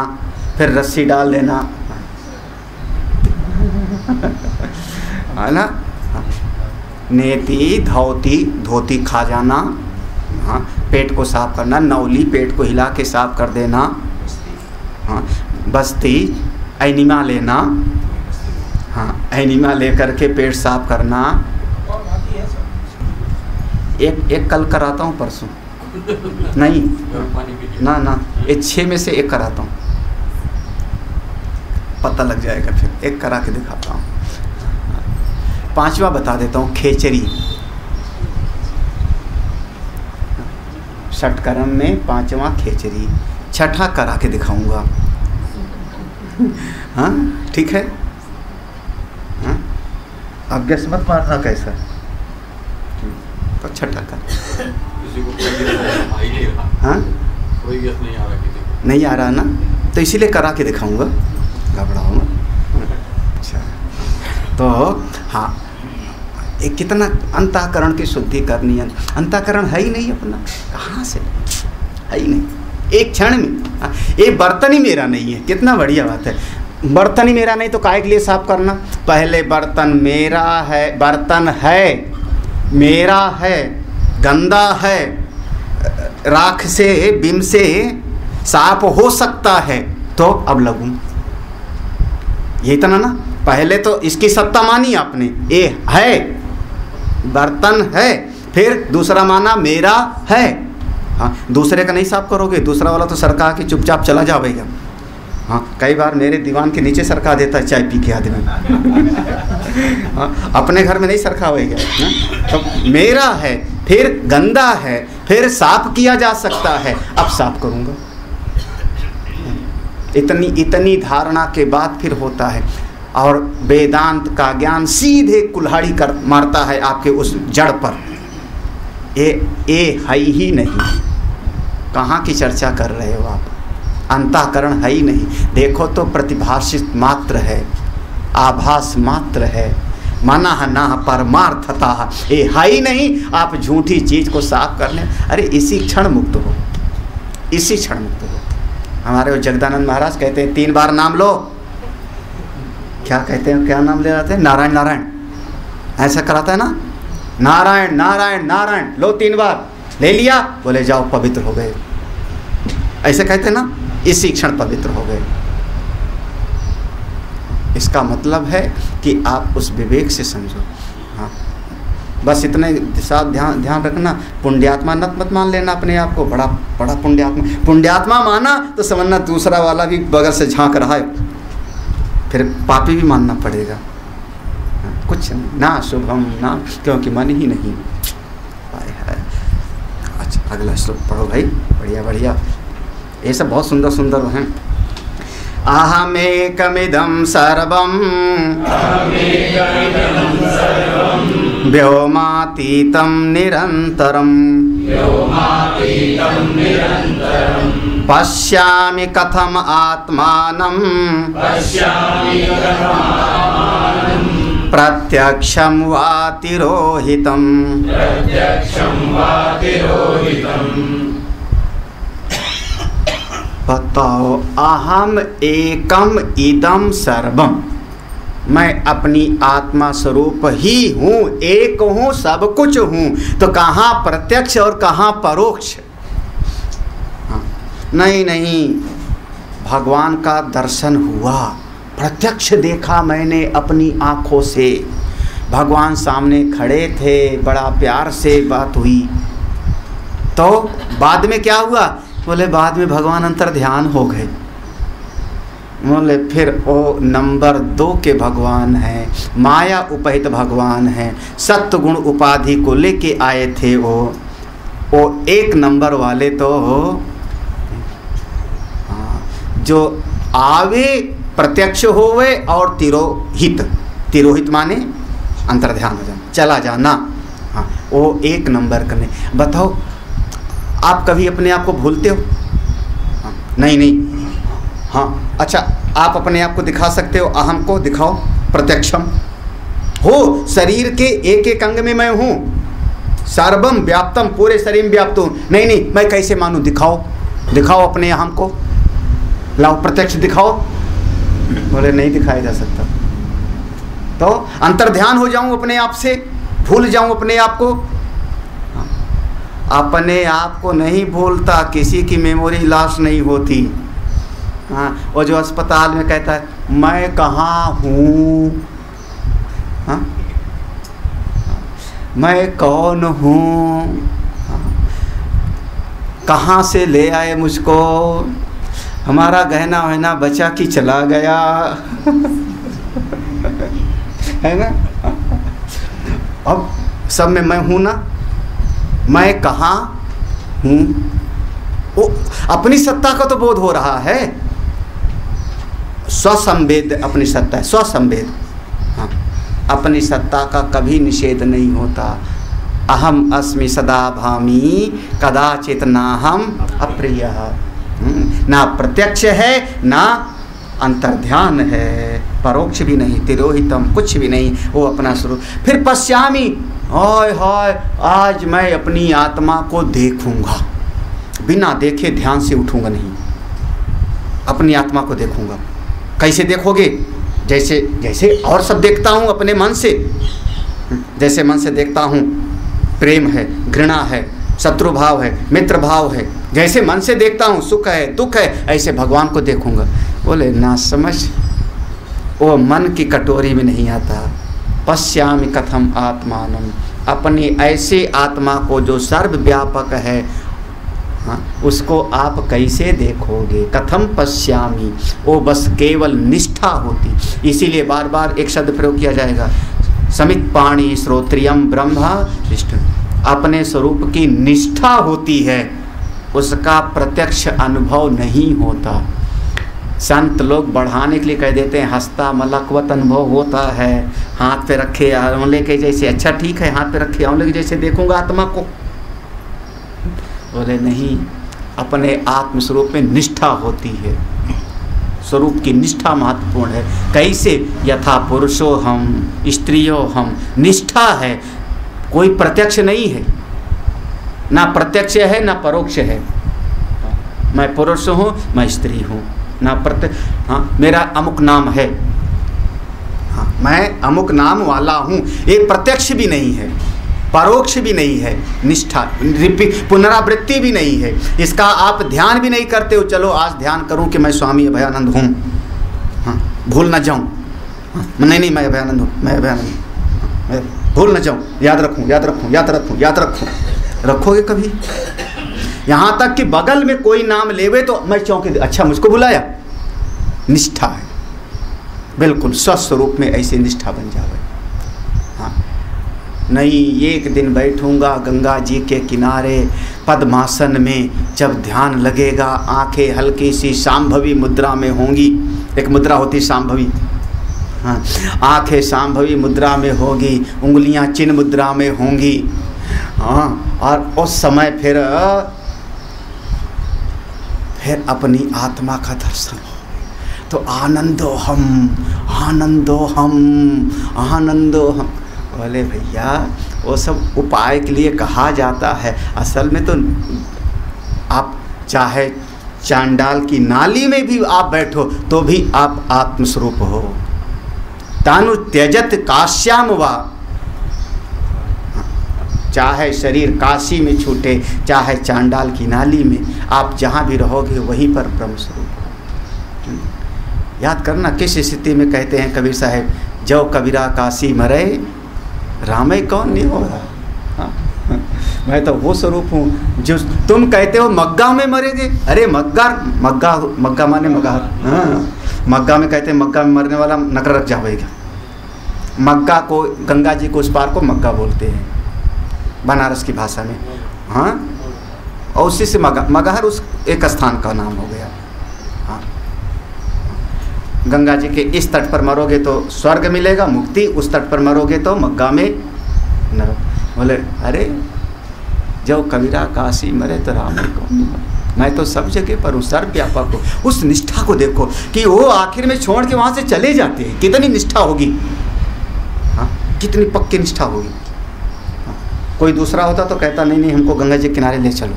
फिर रस्सी डाल देना, है ना। नेति, धोती, धोती खा जाना। हाँ, पेट को साफ करना। नौली, पेट को हिला के साफ कर देना। हाँ, बस्ती, एनिमा लेना। हाँ, एनिमा लेकर के पेट साफ करना। एक कल कराता हूँ, परसों नहीं ना ना, ये 6 में से 1 कराता हूँ, पता लग जाएगा। फिर एक करा के दिखाता हूँ। 5वां बता देता हूँ, खेचरी। षटकर्म में 5वां खेचरी। 6ठा करा के दिखाऊंगा। हाँ ठीक है। हाँ, अब गैस मत मारना कैसा। तो 6ठा कर। किसी को आ ही नहीं रहा। हाँ, कोई गैस नहीं आ रहा किसी को। नहीं आ रहा ना, तो इसीलिए करा के दिखाऊंगा, घबराओ। अच्छा, तो हाँ, एक कितना अंतःकरण की शुद्धि करनी है। अंतःकरण है ही नहीं अपना, कहाँ से है ही नहीं, एक क्षण में। हाँ, ये बर्तन ही मेरा नहीं है, कितना बढ़िया बात है। बर्तन ही मेरा नहीं तो काहे के लिए साफ करना। पहले बर्तन मेरा है, बर्तन है मेरा है, गंदा है, राख से बिम से साफ हो सकता है, तो अब लगूं। ये इतना ना, पहले तो इसकी सत्ता मानी आपने, ये है, बर्तन है, फिर दूसरा माना मेरा है। हाँ, दूसरे का नहीं साफ करोगे, दूसरा वाला तो सरका के चुपचाप चला जाएगा। हाँ, कई बार मेरे दीवान के नीचे सरका देता है चाय पी के आदमी। हाँ, अपने घर में नहीं सरकावेगा। तो मेरा है, फिर गंदा है, फिर साफ किया जा सकता है, अब साफ करूँगा। इतनी धारणा के बाद फिर होता है। और वेदांत का ज्ञान सीधे कुल्हाड़ी कर मारता है आपके उस जड़ पर। ये है ही नहीं, कहाँ की चर्चा कर रहे हो आप? अंतःकरण है ही नहीं। देखो तो प्रतिभाषित मात्र है, आभास मात्र है, मनः न परमार्थतः, ये है ही नहीं। आप झूठी चीज़ को साफ करने, अरे इसी क्षण मुक्त हो, इसी क्षण मुक्त हो। हमारे वो जगदानंद महाराज कहते हैं 3 बार नाम लो। क्या कहते हैं, क्या नाम ले रहे थे? नारायण नारायण, ऐसा कराता है ना, नारायण नारायण नारायण, लो 3 बार ले लिया, बोले जाओ पवित्र हो गए। ऐसे कहते हैं ना, इसी क्षण पवित्र हो गए। इसका मतलब है कि आप उस विवेक से समझो। हाँ, बस इतने साथ ध्यान रखना, पुण्यात्मा मत मान लेना अपने आप को बड़ा पुण्यात्मा माना तो समझना दूसरा वाला भी बगल से झांक रहा है, फिर पापी भी मानना पड़ेगा। कुछ ना शुभम ना, क्योंकि मन ही नहीं। अच्छा, अगला श्लोक पढ़ो भाई, बढ़िया बढ़िया, ये सब बहुत सुंदर सुंदर हैं। अहमेकमिदं सर्वं व्योमातीतं निरन्तरं पश्यामि कथम आत्मानं प्रत्यक्षं वा तिरोहितं। बताओ, अहम एकम इदम सर्वम, मैं अपनी आत्मा स्वरूप ही हूँ, एक हूँ, सब कुछ हूँ। तो कहाँ प्रत्यक्ष और कहाँ परोक्ष? हाँ, नहीं, भगवान का दर्शन हुआ, प्रत्यक्ष देखा मैंने अपनी आँखों से। भगवान सामने खड़े थे, बड़ा प्यार से बात हुई। तो बाद में क्या हुआ? बोले बाद में भगवान अंतर ध्यान हो गए। बोले फिर वो नंबर 2 के भगवान हैं, माया उपहित भगवान हैं, सत्य गुण उपाधि को लेके आए थे वो 1 नंबर वाले तो जो आवे प्रत्यक्ष होवे और तिरोहित माने अंतर्ध्यान हो जाना, चला जाना। हाँ, वो 1 नंबर करने। बताओ, आप कभी अपने आप को भूलते हो? हाँ, नहीं। हाँ, अच्छा, आप अपने आप को दिखा सकते हो? अहम को दिखाओ, प्रत्यक्षम हो, शरीर के एक अंग में मैं हूँ, सर्वम व्याप्तम, पूरे शरीर में व्याप्त हूँ। नहीं, मैं कैसे मानूँ? दिखाओ अपने अहम को, लाओ प्रत्यक्ष दिखाओ। बोले नहीं दिखाया जा सकता। तो अंतर्ध्यान हो जाऊँ अपने आप से, भूल जाऊँ अपने आप को? अपने आप को नहीं भूलता, किसी की मेमोरी लॉस नहीं होती। हाँ, वो जो अस्पताल में कहता है मैं कहाँ हूँ, हाँ, मैं कौन हूँ, कहाँ से ले आए मुझको, हमारा गहना वहना बचा कि चला गया, है ना? अब सब में मैं हूँ ना, मैं कहाँ हूँ, वो अपनी सत्ता का तो बोध हो रहा है। स्वसंवेद अपनी सत्ता है, स्वसंवेद। हाँ, अपनी सत्ता का कभी निषेध नहीं होता। अहम अस्मि सदा भामी कदाचित नाहम अप्रिय। ना प्रत्यक्ष है ना अंतर्ध्यान है, परोक्ष भी नहीं, तिरोहितम कुछ भी नहीं, वो अपना स्वरूप। फिर पश्यामी, हाय हाय, आज मैं अपनी आत्मा को देखूंगा, बिना देखे ध्यान से उठूंगा नहीं, अपनी आत्मा को देखूंगा। कैसे देखोगे? जैसे और सब देखता हूँ अपने मन से, जैसे मन से देखता हूँ प्रेम है, घृणा है, शत्रु भाव है, मित्र भाव है, जैसे मन से देखता हूँ सुख है, दुख है, ऐसे भगवान को देखूंगा। बोले ना समझ, वो मन की कटोरी में नहीं आता। पश्यामि कथम आत्मानम, अपनी ऐसे आत्मा को जो सर्वव्यापक है, हाँ, उसको आप कैसे देखोगे? कथम पश्यामि, वो बस केवल निष्ठा होती। इसीलिए बार बार एक शब्द प्रयोग किया जाएगा, समित पाणी श्रोत्रियम ब्रह्मा विष्णु। अपने स्वरूप की निष्ठा होती है, उसका प्रत्यक्ष अनुभव नहीं होता। संत लोग बढ़ाने के लिए कह देते हैं हस्ता मलकवत अनुभव होता है, हाथ पे रखे आंवले के जैसे। अच्छा ठीक है, हाथ पे रखे आंवले के जैसे देखूंगा आत्मा को? बोले नहीं, अपने आत्मस्वरूप में निष्ठा होती है। स्वरूप की निष्ठा महत्वपूर्ण है। कैसे? यथा पुरुषो हम स्त्रियो हम, निष्ठा है, कोई प्रत्यक्ष नहीं है, ना प्रत्यक्ष है ना परोक्ष है। मैं पुरुष हूँ, मैं स्त्री हूँ, ना प्रत्यक्ष। हाँ, मेरा अमुक नाम है, हाँ, मैं अमुक नाम वाला हूँ, ये प्रत्यक्ष भी नहीं है, परोक्ष भी नहीं है। निष्ठा, पुनरावृत्ति भी नहीं है, इसका आप ध्यान भी नहीं करते हो। चलो आज ध्यान करूं कि मैं स्वामी अभयानंद हूँ, हाँ, भूल न जाऊं। हाँ, नहीं मैं अभयानंद हूँ, मैं अभयानंद हूँ, मैं भूल न जाऊं, याद रखूं याद रखूं याद रखूं याद रखूं। रखोगे कभी? यहाँ तक कि बगल में कोई नाम लेवे तो मैं चौंके, अच्छा मुझको बुलाया। निष्ठा है, बिल्कुल स्वस्वरूप में ऐसे निष्ठा बन जावे। हाँ, नहीं एक दिन बैठूंगा गंगा जी के किनारे पद्मासन में, जब ध्यान लगेगा आंखें हल्की सी शांभवी मुद्रा में होंगी। एक मुद्रा होती शांभवी, हाँ, आंखें शांभवी मुद्रा में होगी, उंगलियां चिन्ह मुद्रा में होंगी। हाँ, और उस समय फिर अपनी आत्मा का दर्शन हो तो आनंदो हम आनंदो हम आनंदो हम। बोले भैया वो सब उपाय के लिए कहा जाता है, असल में तो आप चाहे चांडाल की नाली में भी आप बैठो तो भी आप आत्मस्वरूप हो। तानु त्यजत काश्याम वा, चाहे शरीर काशी में छूटे चाहे चांडाल की नाली में, आप जहाँ भी रहोगे वहीं पर ब्रह्म स्वरूप हो। याद करना किस स्थिति में कहते हैं कबीर साहब, जो कबीरा काशी मरे रामे कौन नहीं हो रहा। हाँ, मैं तो वो स्वरूप हूँ जो तुम कहते हो मग्गा में मरेगे। अरे मग्गा मग्गा मग्गा माने मग्गा, हाँ, मग्गा में कहते हैं मग्गा में मरने वाला नकर रख जाएगा। मग्गा को, गंगा जी को उस पार को मग्गा बोलते हैं बनारस की भाषा में। हाँ, और उसी से मगहर उस एक स्थान का नाम हो गया। हाँ, गंगा जी के इस तट पर मरोगे तो स्वर्ग मिलेगा मुक्ति, उस तट पर मरोगे तो मग्गा में नरक। बोले अरे जो कबीरा काशी मरे तो राम को, मैं तो सब जगह पर हूँ, सर्वव्यापक हूँ। उस निष्ठा को देखो कि वो आखिर में छोड़ के वहाँ से चले जाते हैं, कितनी निष्ठा होगी। हाँ, कितनी पक्की निष्ठा होगी। कोई दूसरा होता तो कहता नहीं नहीं हमको गंगा जी के किनारे ले चलो,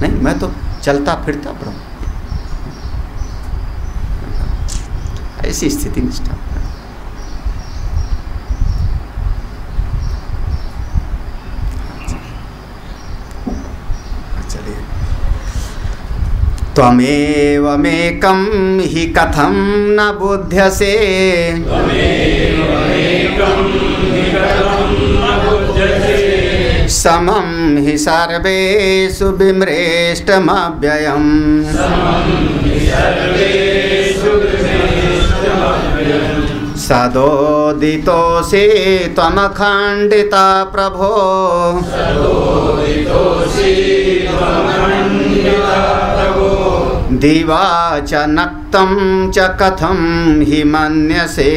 नहीं मैं तो चलता फिरता ब्रह्म। ऐसी स्थिति निष्ठा। चलिए, त्वमेवमेकं हि कथं न बुध्यसे, समं हि सर्वेषु विमृष्टमव्ययम्। सदोदितोऽसि त्वमखण्डिता प्रभो, दिवा च नक्तं च कथं हि मन्यसे।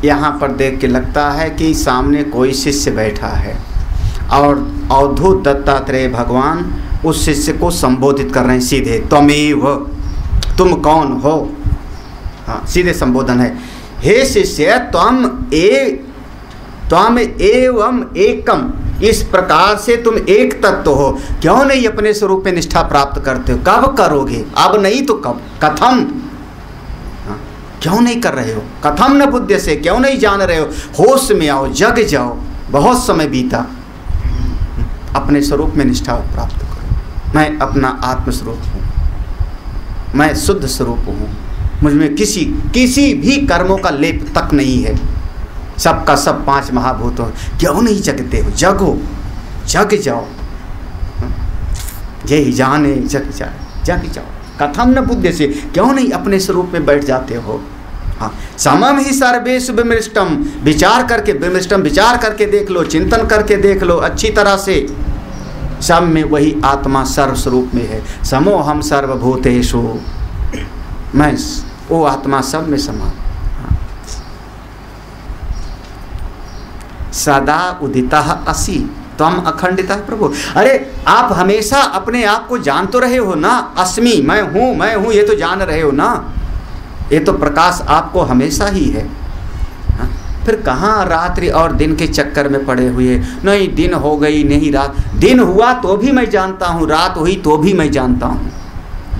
यहाँ पर देख के लगता है कि सामने कोई शिष्य बैठा है और अवधूत दत्तात्रेय भगवान उस शिष्य को संबोधित कर रहे हैं सीधे, त्वमेव, तुम कौन हो। हाँ, सीधे संबोधन है, हे शिष्य त्वम एवं एकम, इस प्रकार से तुम एक तत्व हो, क्यों नहीं अपने स्वरूप में निष्ठा प्राप्त करते हो? कब करोगे? अब नहीं तो कब? कथम, क्यों नहीं कर रहे हो? कथम न बुद्धि से, क्यों नहीं जान रहे हो? होश में आओ, जग जाओ, बहुत समय बीता, अपने स्वरूप में निष्ठा प्राप्त करो। मैं अपना आत्मस्वरूप हूँ, मैं शुद्ध स्वरूप हूँ, मुझमें किसी भी कर्मों का लेप तक नहीं है। सबका सब 5 महाभूतों, क्यों नहीं जगते हो? जगो, जग जाओ, यही जाने जग जाए, जग जाओ। कथम न बुद्धि से, क्यों नहीं अपने स्वरूप में बैठ जाते हो? हाँ, समम ही सर्वेषु विमृष्टम, विचार करके, विमृष्टम विचार करके देख लो, चिंतन करके देख लो अच्छी तरह से। सब में वही आत्मा सर्वस्वरूप में है। समो हम सर्वभूतेषु, मैं वो आत्मा सब में समान। हाँ। सदा उदितः असि त्वम अखंडितः प्रभु। अरे आप हमेशा अपने आप को जान तो रहे हो ना, अस्मि, मैं हूँ, ये तो जान रहे हो ना। ये तो प्रकाश आपको हमेशा ही है। हाँ? फिर कहाँ रात्रि और दिन के चक्कर में पड़े हुए? नहीं दिन हो गई, नहीं रात, दिन हुआ तो भी मैं जानता हूँ, रात हुई तो भी मैं जानता हूँ।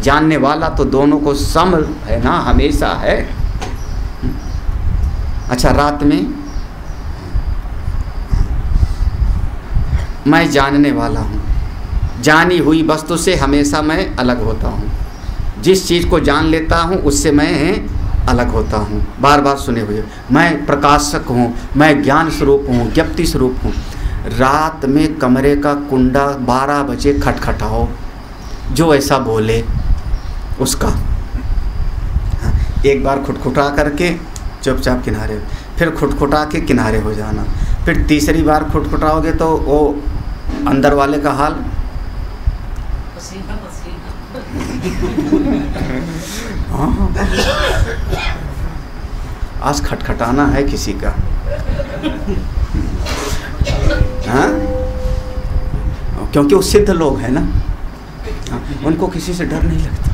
जानने वाला तो दोनों को सम है ना, हमेशा है। अच्छा, रात में मैं जानने वाला हूँ, जानी हुई वस्तु से हमेशा मैं अलग होता हूँ। जिस चीज़ को जान लेता हूँ उससे मैं अलग होता हूँ। बार बार सुने हुए, मैं प्रकाशक हूँ, मैं ज्ञान स्वरूप हूँ, ज्ञप्ति स्वरूप हूँ। रात में कमरे का कुंडा 12 बजे खटखटाओ, जो ऐसा बोले उसका एक बार खुटखुटा करके चुपचाप किनारे, फिर खुटखुटा के किनारे हो जाना। फिर तीसरी बार खुटखुटाओगे तो वो अंदर वाले का हाल हाँ, आज खटखटाना है किसी का। हाँ, क्योंकि वो सिद्ध लोग हैं ना, उनको किसी से डर नहीं लगता।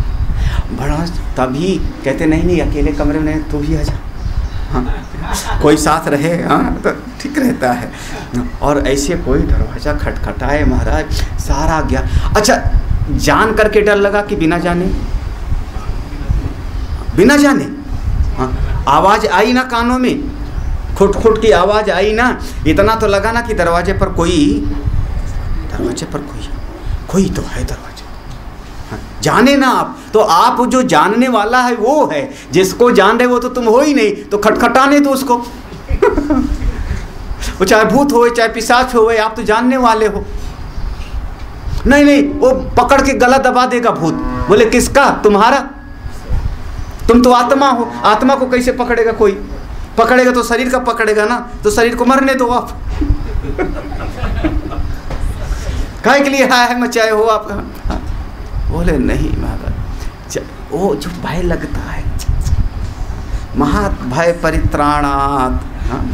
बड़ा तभी कहते नहीं अकेले कमरे में तू भी आ जा, हाँ, कोई साथ रहे, हाँ तो ठीक रहता है। और ऐसे कोई दरवाज़ा खटखटाए महाराज, सारा गया। अच्छा, जान करके डर लगा कि बिना जाने? बिना जाने, हाँ, आवाज़ आई ना कानों में, खुट की आवाज़ आई ना, इतना तो लगा ना कि दरवाजे पर कोई तो है दरवाजे। हाँ, जाने ना आप, तो आप जो जानने वाला है वो है, जिसको जान रहे वो तो तुम हो ही नहीं, तो खटखटाने दो उसको। वो चाहे भूत हो चाहे पिशाच हो, आप तो जानने वाले हो। नहीं, वो पकड़ के गला दबा देगा भूत। बोले किसका? तुम्हारा, तुम तो आत्मा हो। आत्मा को कैसे पकड़ेगा कोई? पकड़ेगा तो शरीर का पकड़ेगा ना, तो शरीर को मरने दो आप। काहे के लिए हाय मचाए हो आप? हाँ। बोले नहीं महाराज, वो जो भय लगता है, महात भय परित्राणात। हाँ,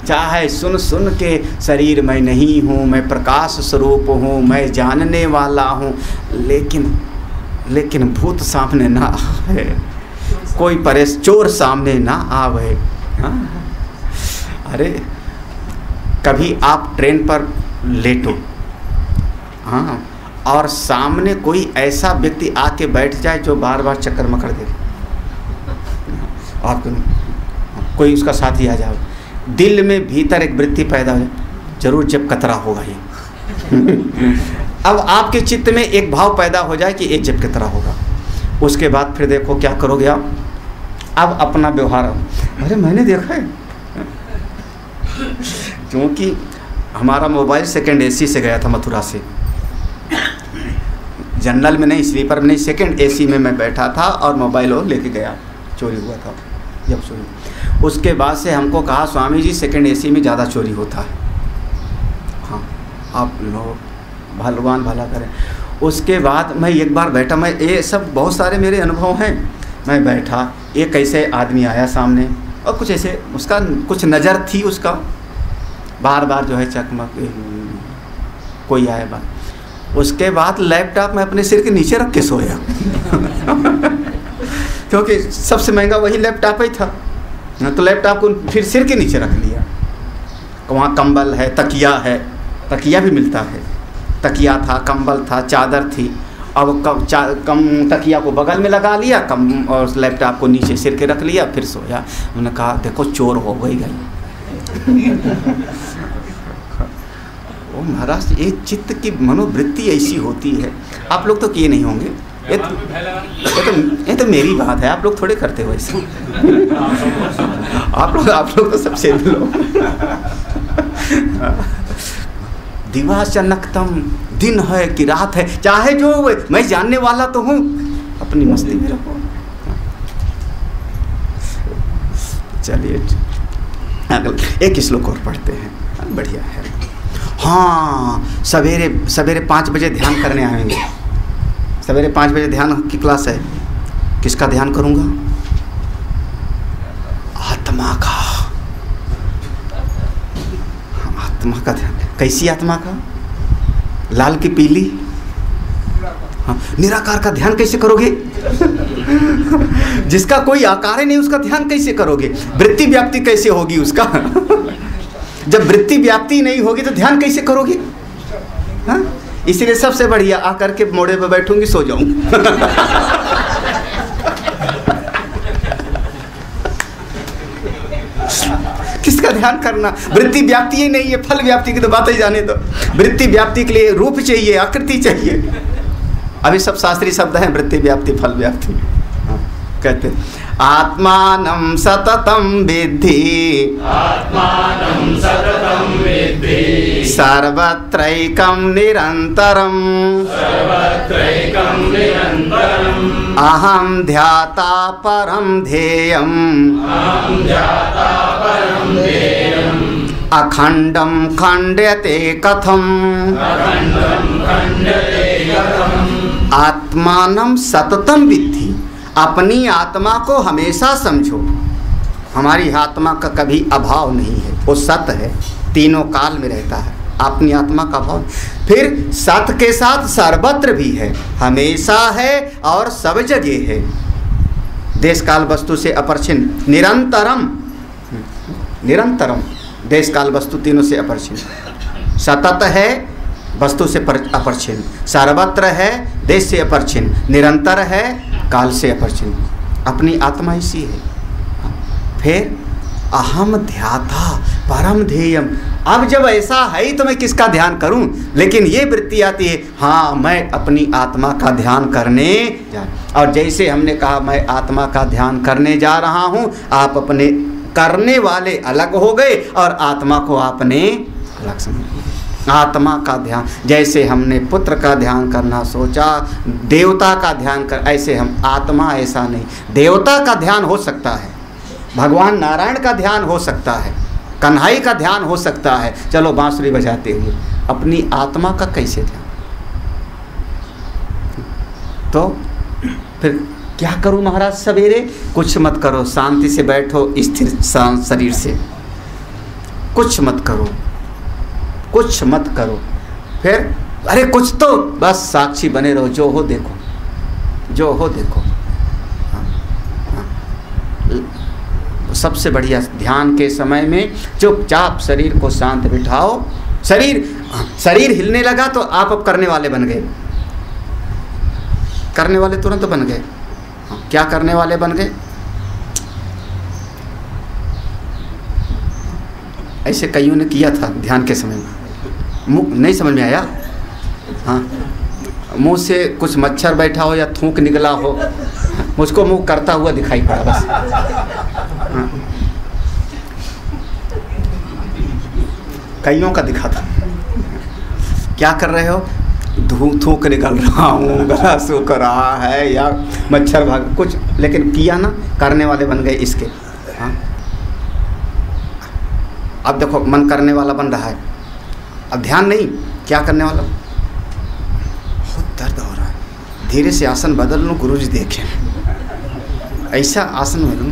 चाहे सुन के शरीर में नहीं हूँ, मैं प्रकाश स्वरूप हूँ, मैं जानने वाला हूँ, लेकिन भूत सामने ना आवे, कोई चोर सामने ना आवे। हाँ, अरे कभी आप ट्रेन पर लेटो, हाँ, और सामने कोई ऐसा व्यक्ति आके बैठ जाए जो बार बार चक्कर मकड़ दे, और कोई उसका साथी आ जाए, दिल में भीतर एक वृत्ति पैदा हो जाए, जरूर जब कतरा होगा ये। अब आपके चित्त में एक भाव पैदा हो जाए कि एक जब कतरा होगा। उसके बाद फिर देखो क्या करोगे आप। अब अपना व्यवहार, अरे मैंने देखा है, क्योंकि हमारा मोबाइल सेकंड एसी से गया था मथुरा से, जनरल में नहीं, स्लीपर में नहीं, सेकंड एसी में मैं बैठा था और मोबाइल वो लेके गया, चोरी हुआ था जब चोरी। उसके बाद से हमको कहा स्वामी जी सेकंड एसी में ज़्यादा चोरी होता है। हाँ, आप लोग भगवान भला करें। उसके बाद मैं एक बार बैठा, मैं ये सब बहुत सारे मेरे अनुभव हैं। मैं बैठा, एक ऐसे आदमी आया सामने और कुछ ऐसे उसका कुछ नज़र थी, उसका बार बार जो है चकमक, कोई आया बात। उसके बाद लैपटॉप मैं अपने सिर के नीचे रख के सोया। क्योंकि सबसे महंगा वही लैपटॉप ही था, तो लैपटॉप को फिर सिर के नीचे रख लिया। वहाँ कंबल है, तकिया है, तकिया भी मिलता है, तकिया था, कंबल था, चादर थी। अब कम तकिया को बगल में लगा लिया, कम और लैपटॉप को नीचे सिर के रख लिया, फिर सोया। उन्होंने कहा देखो चोर हो गई। ओ महाराज, ये चित्त की मनोवृत्ति ऐसी होती है। आप लोग तो किए नहीं होंगे, ये तो मेरी बात है, आप लोग थोड़े करते हो ऐसे। आप लोग तो सबसे लोग। दिवा चनकतम, दिन है कि रात है, चाहे जो मैं जानने वाला तो हूँ, अपनी मस्ती में रहो। चलिए अगला एक श्लोक और पढ़ते हैं, बढ़िया है। हाँ, सवेरे सवेरे 5 बजे ध्यान करने आएंगे। सवेरे 5 बजे ध्यान की क्लास है। किसका ध्यान करूँगा? आत्मा का। आत्मा का ध्यान। कैसी आत्मा का? लाल की पीली? हाँ, निराकार का ध्यान कैसे करोगे? जिसका कोई आकार ही नहीं उसका ध्यान कैसे करोगे? वृत्ति व्याप्ति कैसे होगी उसका? जब वृत्ति व्याप्ति नहीं होगी तो ध्यान कैसे करोगे? हाँ? इसलिए सबसे बढ़िया आकर के मोड़े पे बैठूंगी, सो जाऊंगी। किसका ध्यान करना? वृत्ति व्याप्ति ही नहीं है, फल व्याप्ति की तो बात ही जाने दो। वृत्ति व्याप्ति के लिए रूप चाहिए, आकृति चाहिए। अभी सब शास्त्रीय शब्द हैं, वृत्ति व्याप्ति, फल व्याप्ति। कहते आत्मानं सततं विद्धि, आत्मानं सततं विद्धि, सर्वत्रैकं निरन्तरं, सर्वत्रैकं निरन्तरम्, अहं ध्याता परं ध्येयम्, अहं ध्याता परं ध्येयम्, अखण्डं खण्ड्यते कथम्, अखण्डं खण्ड्यते कथम्, आत्मानं सततं विद्धि, अपनी आत्मा को हमेशा समझो। हमारी आत्मा का कभी अभाव नहीं है, वो सत है, तीनों काल में रहता है। अपनी आत्मा का अभाव, फिर सत के साथ सर्वत्र भी है, हमेशा है और सब जगह है। देश काल वस्तु से अपरिच्छिन्न, निरंतरम, निरंतरम, देश काल वस्तु तीनों से अपरिच्छिन्न, सतत है, वस्तु से अपरिच्छिन्न, सर्वत्र है, देश से अपरिच्छिन्न, निरंतर है, काल से अपरिच्छिन्न। अपनी आत्मा इसी है। फिर अहम ध्याता परम ध्येयम। अब जब ऐसा है ही तो मैं किसका ध्यान करूं? लेकिन ये वृत्ति आती है, हाँ मैं अपनी आत्मा का ध्यान करने जा, और जैसे हमने कहा मैं आत्मा का ध्यान करने जा रहा हूं, आप अपने करने वाले अलग हो गए और आत्मा को आपने अलग समझ लिया। आत्मा का ध्यान, जैसे हमने पुत्र का ध्यान करना सोचा, देवता का ध्यान कर, ऐसे हम आत्मा ऐसा नहीं। देवता का ध्यान हो सकता है, भगवान नारायण का ध्यान हो सकता है, कन्हई का ध्यान हो सकता है, चलो बांसुरी बजाते हुए। अपनी आत्मा का कैसे ध्यान? तो फिर क्या करूं महाराज? सवेरे कुछ मत करो, शांति से बैठो, स्थिर शरीर से, कुछ मत करो, कुछ मत करो। फिर अरे कुछ तो, बस साक्षी बने रहो, जो हो देखो, जो हो देखो। हाँ, हाँ। सबसे बढ़िया ध्यान के समय में चुपचाप शरीर को शांत बिठाओ। शरीर हिलने लगा तो आप अब करने वाले बन गए, करने वाले तुरंत बन गए। हाँ, क्या करने वाले बन गए? ऐसे कईयों ने किया था ध्यान के समय में, मुँह नहीं समझ में आया। हाँ, मुंह से कुछ मच्छर बैठा हो या थूक निकला हो, मुझको मुंह करता हुआ दिखाई पड़ा बस। हाँ, कईयों का दिखा था। क्या कर रहे हो? थूक निकल रहा हूँ, गला सूख रहा है या मच्छर भाग कुछ, लेकिन किया ना, करने वाले बन गए इसके। हाँ, अब देखो मन करने वाला बन रहा है, अब ध्यान नहीं, क्या करने वाला? बहुत दर्द हो रहा है, धीरे से आसन बदल लूँ, गुरुजी देखें, ऐसा आसन बदलूँ।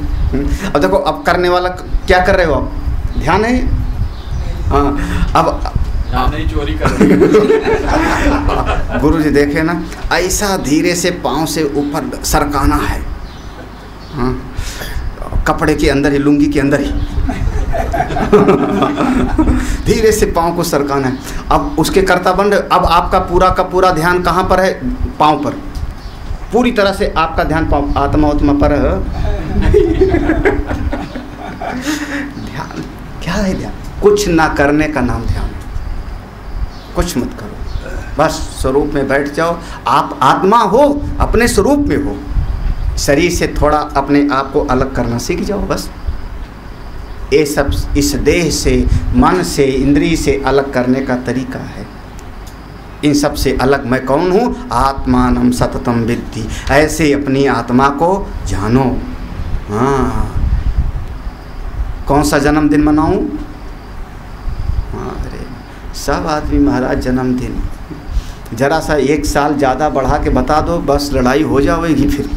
अब देखो, अब करने वाला क्या कर रहे हो? आप ध्यान है। हाँ, अब नहीं चोरी कर रहे। गुरुजी देखे ना, ऐसा धीरे से पाँव से ऊपर सरकाना है। हाँ, कपड़े के अंदर ही, लुंगी के अंदर ही धीरे से पाँव को सरकाना है। अब उसके कर्ता बन रहे। अब आपका पूरा का पूरा ध्यान कहाँ पर है? पाँव पर। पूरी तरह से आपका ध्यान पाँव, आत्मा उत्मा पर ध्यान क्या है? ध्यान कुछ ना करने का नाम ध्यान है। कुछ मत करो, बस स्वरूप में बैठ जाओ। आप आत्मा हो, अपने स्वरूप में हो। शरीर से थोड़ा अपने आप को अलग करना सीख जाओ बस। ये सब इस देह से, मन से, इंद्रिय से अलग करने का तरीका है। इन सब से अलग मैं कौन हूँ? आत्मानम सततम विद्धि। ऐसे अपनी आत्मा को जानो। हाँ, कौन सा जन्मदिन मनाऊं? हाँ, अरे सब आदमी महाराज जन्मदिन जरा सा 1 साल ज़्यादा बढ़ा के बता दो, बस लड़ाई हो जाएगी फिर।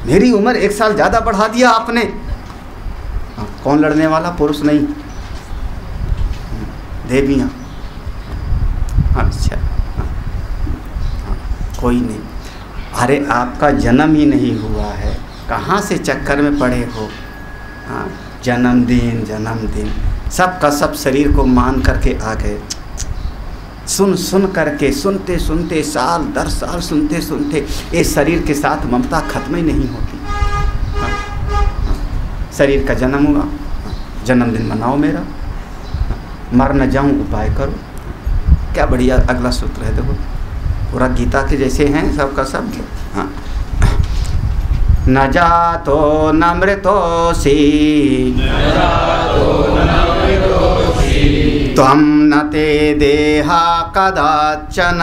मेरी उम्र 1 साल ज़्यादा बढ़ा दिया आपने। कौन लड़ने वाला? पुरुष नहीं, देवियाँ। अच्छा, कोई नहीं। अरे आपका जन्म ही नहीं हुआ है, कहाँ से चक्कर में पड़े हो? हाँ, जन्मदिन जन्मदिन सब का सब शरीर को मान करके आ गए। सुन करके, सुनते सुनते, साल दर साल सुनते सुनते इस शरीर के साथ ममता खत्म ही नहीं होती। शरीर का जन्म हुआ, जन्मदिन मनाओ मेरा। मर न जाऊं उपाय करो। क्या बढ़िया अगला सूत्र है, देखो पूरा गीता के जैसे हैं सबका सब। हाँ, न जातो न मृतोसी त्वं न ते देहा कदाचन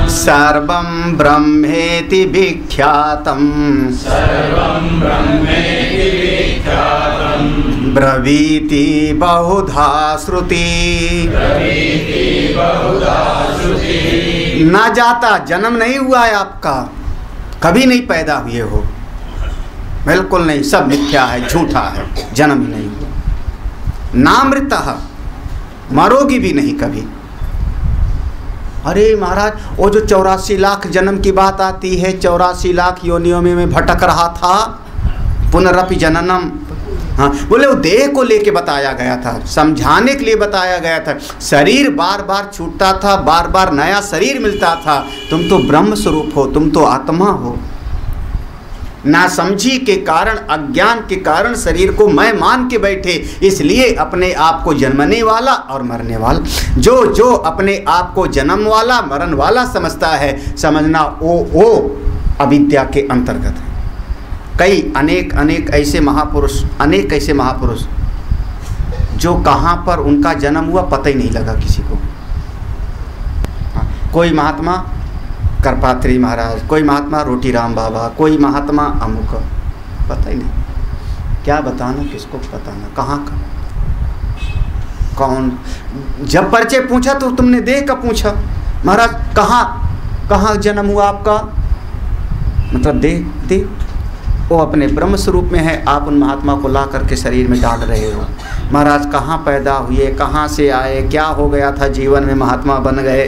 सर्वं ब्रह्मेति विख्यातं ब्रवीति बहुधा श्रुति। ना जाता, जन्म नहीं हुआ है आपका, कभी नहीं पैदा हुए हो, बिल्कुल नहीं, सब मिथ्या है, झूठा है, जन्म ही नहीं हुआ। ना मृतः, मरोगी भी नहीं कभी। अरे महाराज, वो जो 84 लाख जन्म की बात आती है, 84 लाख योनियों में भटक रहा था, पुनरपि जननम। हाँ, बोले वो देह को लेके बताया गया था, समझाने के लिए बताया गया था। शरीर बार बार छूटता था, बार बार नया शरीर मिलता था। तुम तो ब्रह्म स्वरूप हो, तुम तो आत्मा हो। नासमझी के कारण, अज्ञान के कारण शरीर को मैं मान के बैठे, इसलिए अपने आप को जन्मने वाला और मरने वाला। जो अपने आप को जन्म वाला मरण वाला समझता है, समझना वो अविद्या के अंतर्गत है। कई अनेक ऐसे महापुरुष जो कहाँ पर उनका जन्म हुआ पता ही नहीं लगा किसी को। कोई महात्मा करपात्री महाराज, कोई महात्मा रोटीराम बाबा, कोई महात्मा अमुक, पता ही नहीं। क्या बताना, किसको बताना, कहाँ का कौन। जब परिचय पूछा तो तुमने देह का पूछा, महाराज कहाँ जन्म हुआ आपका? मतलब देह वो अपने ब्रह्म स्वरूप में है, आप उन महात्मा को ला करके शरीर में डाल रहे हो। महाराज कहाँ पैदा हुए, कहाँ से आए, क्या हो गया था जीवन में, महात्मा बन गए।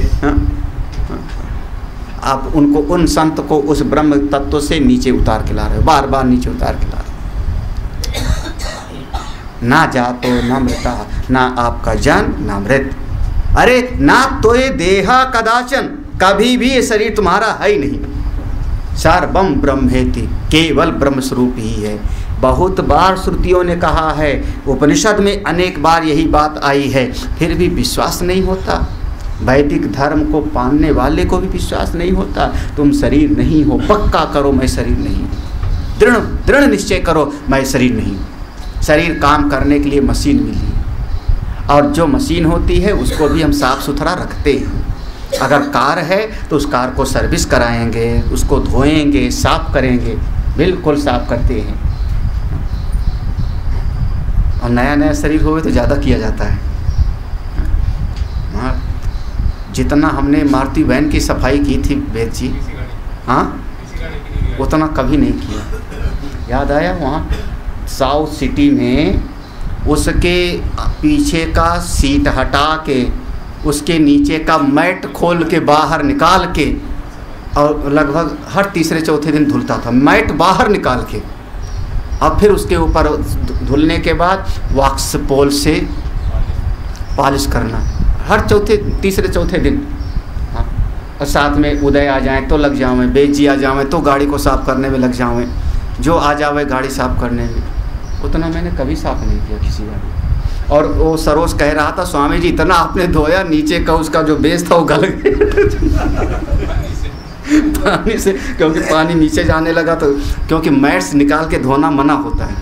आप उनको, उन संत को उस ब्रह्म तत्व से नीचे उतार के ला रहे हो, बार बार नीचे उतार के ला रहे हो। ना जातो न मृता, ना आपका जन्म ना मृत। अरे ना तो ये देहा कदाचन, कभी भी ये शरीर तुम्हारा है ही नहीं। सर्वम ब्रह्मेति, केवल ब्रह्म स्वरूप ही है। बहुत बार श्रुतियों ने कहा है, उपनिषद में अनेक बार यही बात आई है, फिर भी विश्वास नहीं होता। वैदिक धर्म को पालने वाले को भी विश्वास नहीं होता। तुम शरीर नहीं हो, पक्का करो मैं शरीर नहीं हूँ, दृढ़ निश्चय करो मैं शरीर नहीं हूँ। शरीर काम करने के लिए मशीन मिली, और जो मशीन होती है उसको भी हम साफ सुथरा रखते हैं। अगर कार है तो उस कार को सर्विस कराएंगे, उसको धोएंगे, साफ करेंगे, बिल्कुल साफ करते हैं। और नया शरीर होवे तो ज़्यादा किया जाता है। जितना हमने मारुति वैन की सफाई की थी वेद जी, हाँ, उतना कभी नहीं किया। याद आया वहाँ साउथ सिटी में उसके पीछे का सीट हटा के, उसके नीचे का मैट खोल के बाहर निकाल के, और लगभग हर तीसरे चौथे दिन धुलता था, मैट बाहर निकाल के, और फिर उसके ऊपर धुलने के बाद वॉक्स पोल से पॉलिश करना हर तीसरे चौथे दिन। हाँ, और साथ में उदय आ जाए तो लग जाऊँ, बेच जी आ जाऊँ तो गाड़ी को साफ़ करने में लग जाऊँ, जो आ जावे गाड़ी साफ़ करने में। उतना मैंने कभी साफ़ नहीं किया किसी गाड़ी। और वो सरोज कह रहा था स्वामी जी इतना आपने धोया, नीचे का उसका जो बेस था वो गल गया पानी से, क्योंकि पानी नीचे जाने लगा। तो क्योंकि मैट्स निकाल के धोना मना होता है।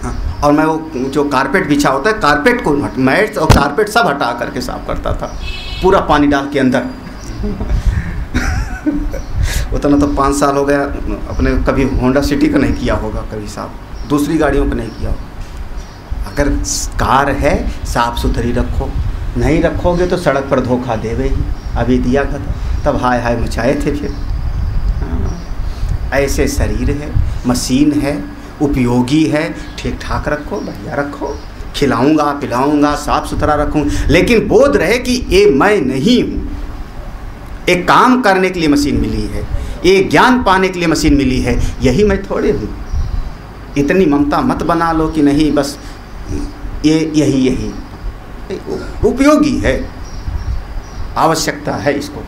हाँ, और मैं वो जो कारपेट बिछा होता है, कारपेट को मैट्स और कारपेट सब हटा करके साफ करता था, पूरा पानी डाल के अंदर उतना तो 5 साल हो गया, अपने कभी होंडा सिटी का नहीं किया होगा कभी साफ, दूसरी गाड़ियों का नहीं किया होगा। अगर कार है साफ सुथरी रखो, नहीं रखोगे तो सड़क पर धोखा देवे ही। अभी दिया था तब हाय हाय मचाए थे फिर। ऐसे शरीर है, मशीन है, उपयोगी है, ठीक ठाक रखो, बढ़िया रखो, खिलाऊंगा पिलाऊंगा, साफ सुथरा रखूँ, लेकिन बोध रहे कि ये मैं नहीं हूँ। एक काम करने के लिए मशीन मिली है, एक ज्ञान पाने के लिए मशीन मिली है, यही मैं थोड़े हूँ। इतनी ममता मत बना लो कि नहीं बस ये यही उपयोगी है, आवश्यकता है इसको।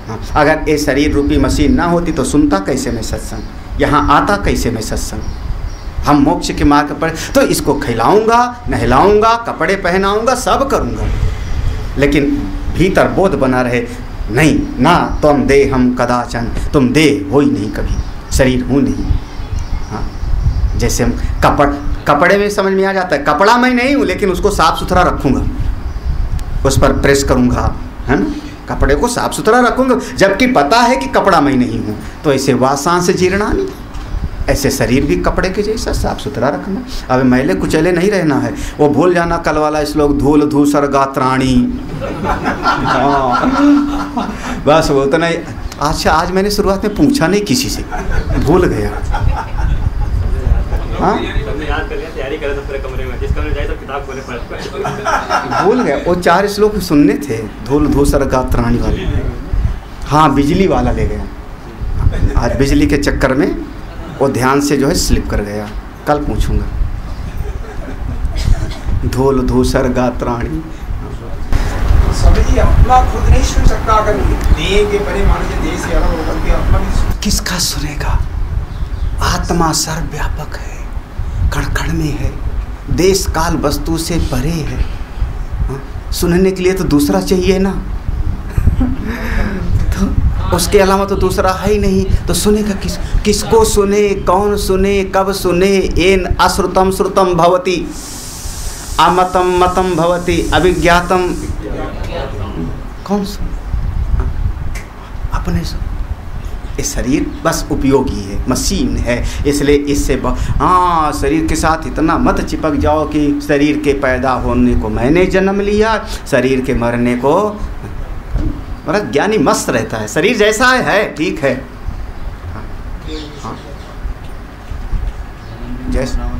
हाँ, अगर ये शरीर रूपी मशीन ना होती तो सुनता कैसे मैं सत्संग, यहाँ आता कैसे मैं सत्संग। हम मोक्ष के मार्ग पर, तो इसको खिलाऊंगा नहलाऊंगा, कपड़े पहनाऊंगा, सब करूंगा, लेकिन भीतर बोध बना रहे नहीं ना तुम दे हम कदाचन, तुम दे हो ही नहीं कभी, शरीर हूँ नहीं। हाँ, जैसे हम कपड़े में समझ में आ जाता है, कपड़ा मैं नहीं हूँ लेकिन उसको साफ सुथरा रखूँगा, उस पर प्रेस करूँगा, है ना, कपड़े को साफ सुथरा रखूँगा, जबकि पता है कि कपड़ा मैं नहीं हूँ। तो ऐसे वासांस जीर्णानि, ऐसे शरीर भी कपड़े के जैसा साफ सुथरा रखना। अब मैले कुचले नहीं रहना है। वो भूल जाना कल वाला श्लोक, धूल धूसर गात्राणी। बस वो उतना ही। अच्छा, आज मैंने शुरुआत में पूछा नहीं किसी से, भूल गया। हाँ, याद कर लिया, तैयारी करे सब पूरे कमरे में, जिस कमरे जाए सब किताब खोले पढ़। भूल गया। वो 4 श्लोक सुनने थे, धूल धूसर गात्राणी वाले। हाँ, बिजली वाला ले गया आज, बिजली के चक्कर में वो ध्यान से जो है स्लिप कर गया। कल पूछूंगा। धूल धूसर गात्राणी। समझिए, अपना खुद नहीं सुन सकता, अगर देह के परे मान लीजिए देह से अलग होकर के अपना भी सुन। किसका सुनेगा? आत्मा सर्वव्यापक है, कण कण में है, देश काल वस्तु से परे है। हाँ? सुनने के लिए तो दूसरा चाहिए ना, तो उसके अलावा तो दूसरा है ही नहीं। तो सुनेगा किसको सुने, कौन सुने, कब सुने? एन अश्रुतम श्रुतम भवति, अमतम मतम भवति, अभिज्ञातम। कौन सुने? अपने सुन। ये शरीर बस उपयोगी है, मशीन है, इसलिए इससे हाँ, शरीर के साथ इतना मत चिपक जाओ कि शरीर के पैदा होने को मैंने जन्म लिया, शरीर के मरने को। मतलब ज्ञानी मस्त रहता है, शरीर जैसा है ठीक है। हाँ, हाँ। जैसा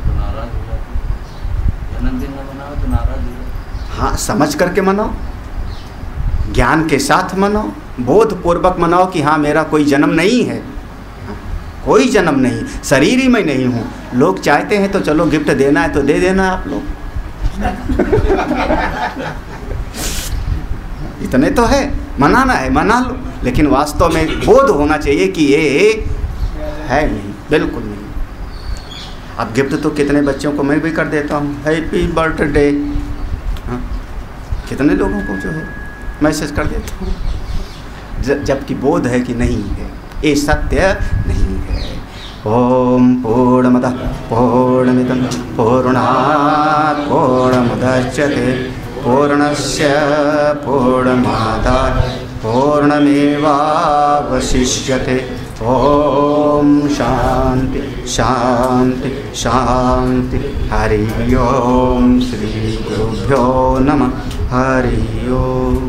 हाँ, समझ करके मनाओ, ज्ञान के साथ मनाओ, बोध पूर्वक मनाओ कि हाँ मेरा कोई जन्म नहीं है, कोई जन्म नहीं, शरीर ही मैं नहीं हूँ। लोग चाहते हैं तो चलो गिफ्ट देना है तो दे देना आप लोग इतने तो है, मनाना है मना लो, लेकिन वास्तव में बोध होना चाहिए कि ये है नहीं, बिल्कुल नहीं। अब गिफ्ट तो कितने बच्चों को मैं भी कर देता हूँ, हैप्पी बर्थडे, हाँ, कितने लोगों को जो है मैसेज कर देता हूँ, जबकि बोध है कि नहीं है, ये सत्य नहीं है। ओम पूर्णमदः पूर्णमिदं पूर्णात् पूर्णमुदच्यते पूर्णस्य पूर्णमादाय पूर्णमेवावशिष्यते। ओम शांति शांति शांति। हरि ओम। श्री गुरुभ्यो नमः। हरि ओम।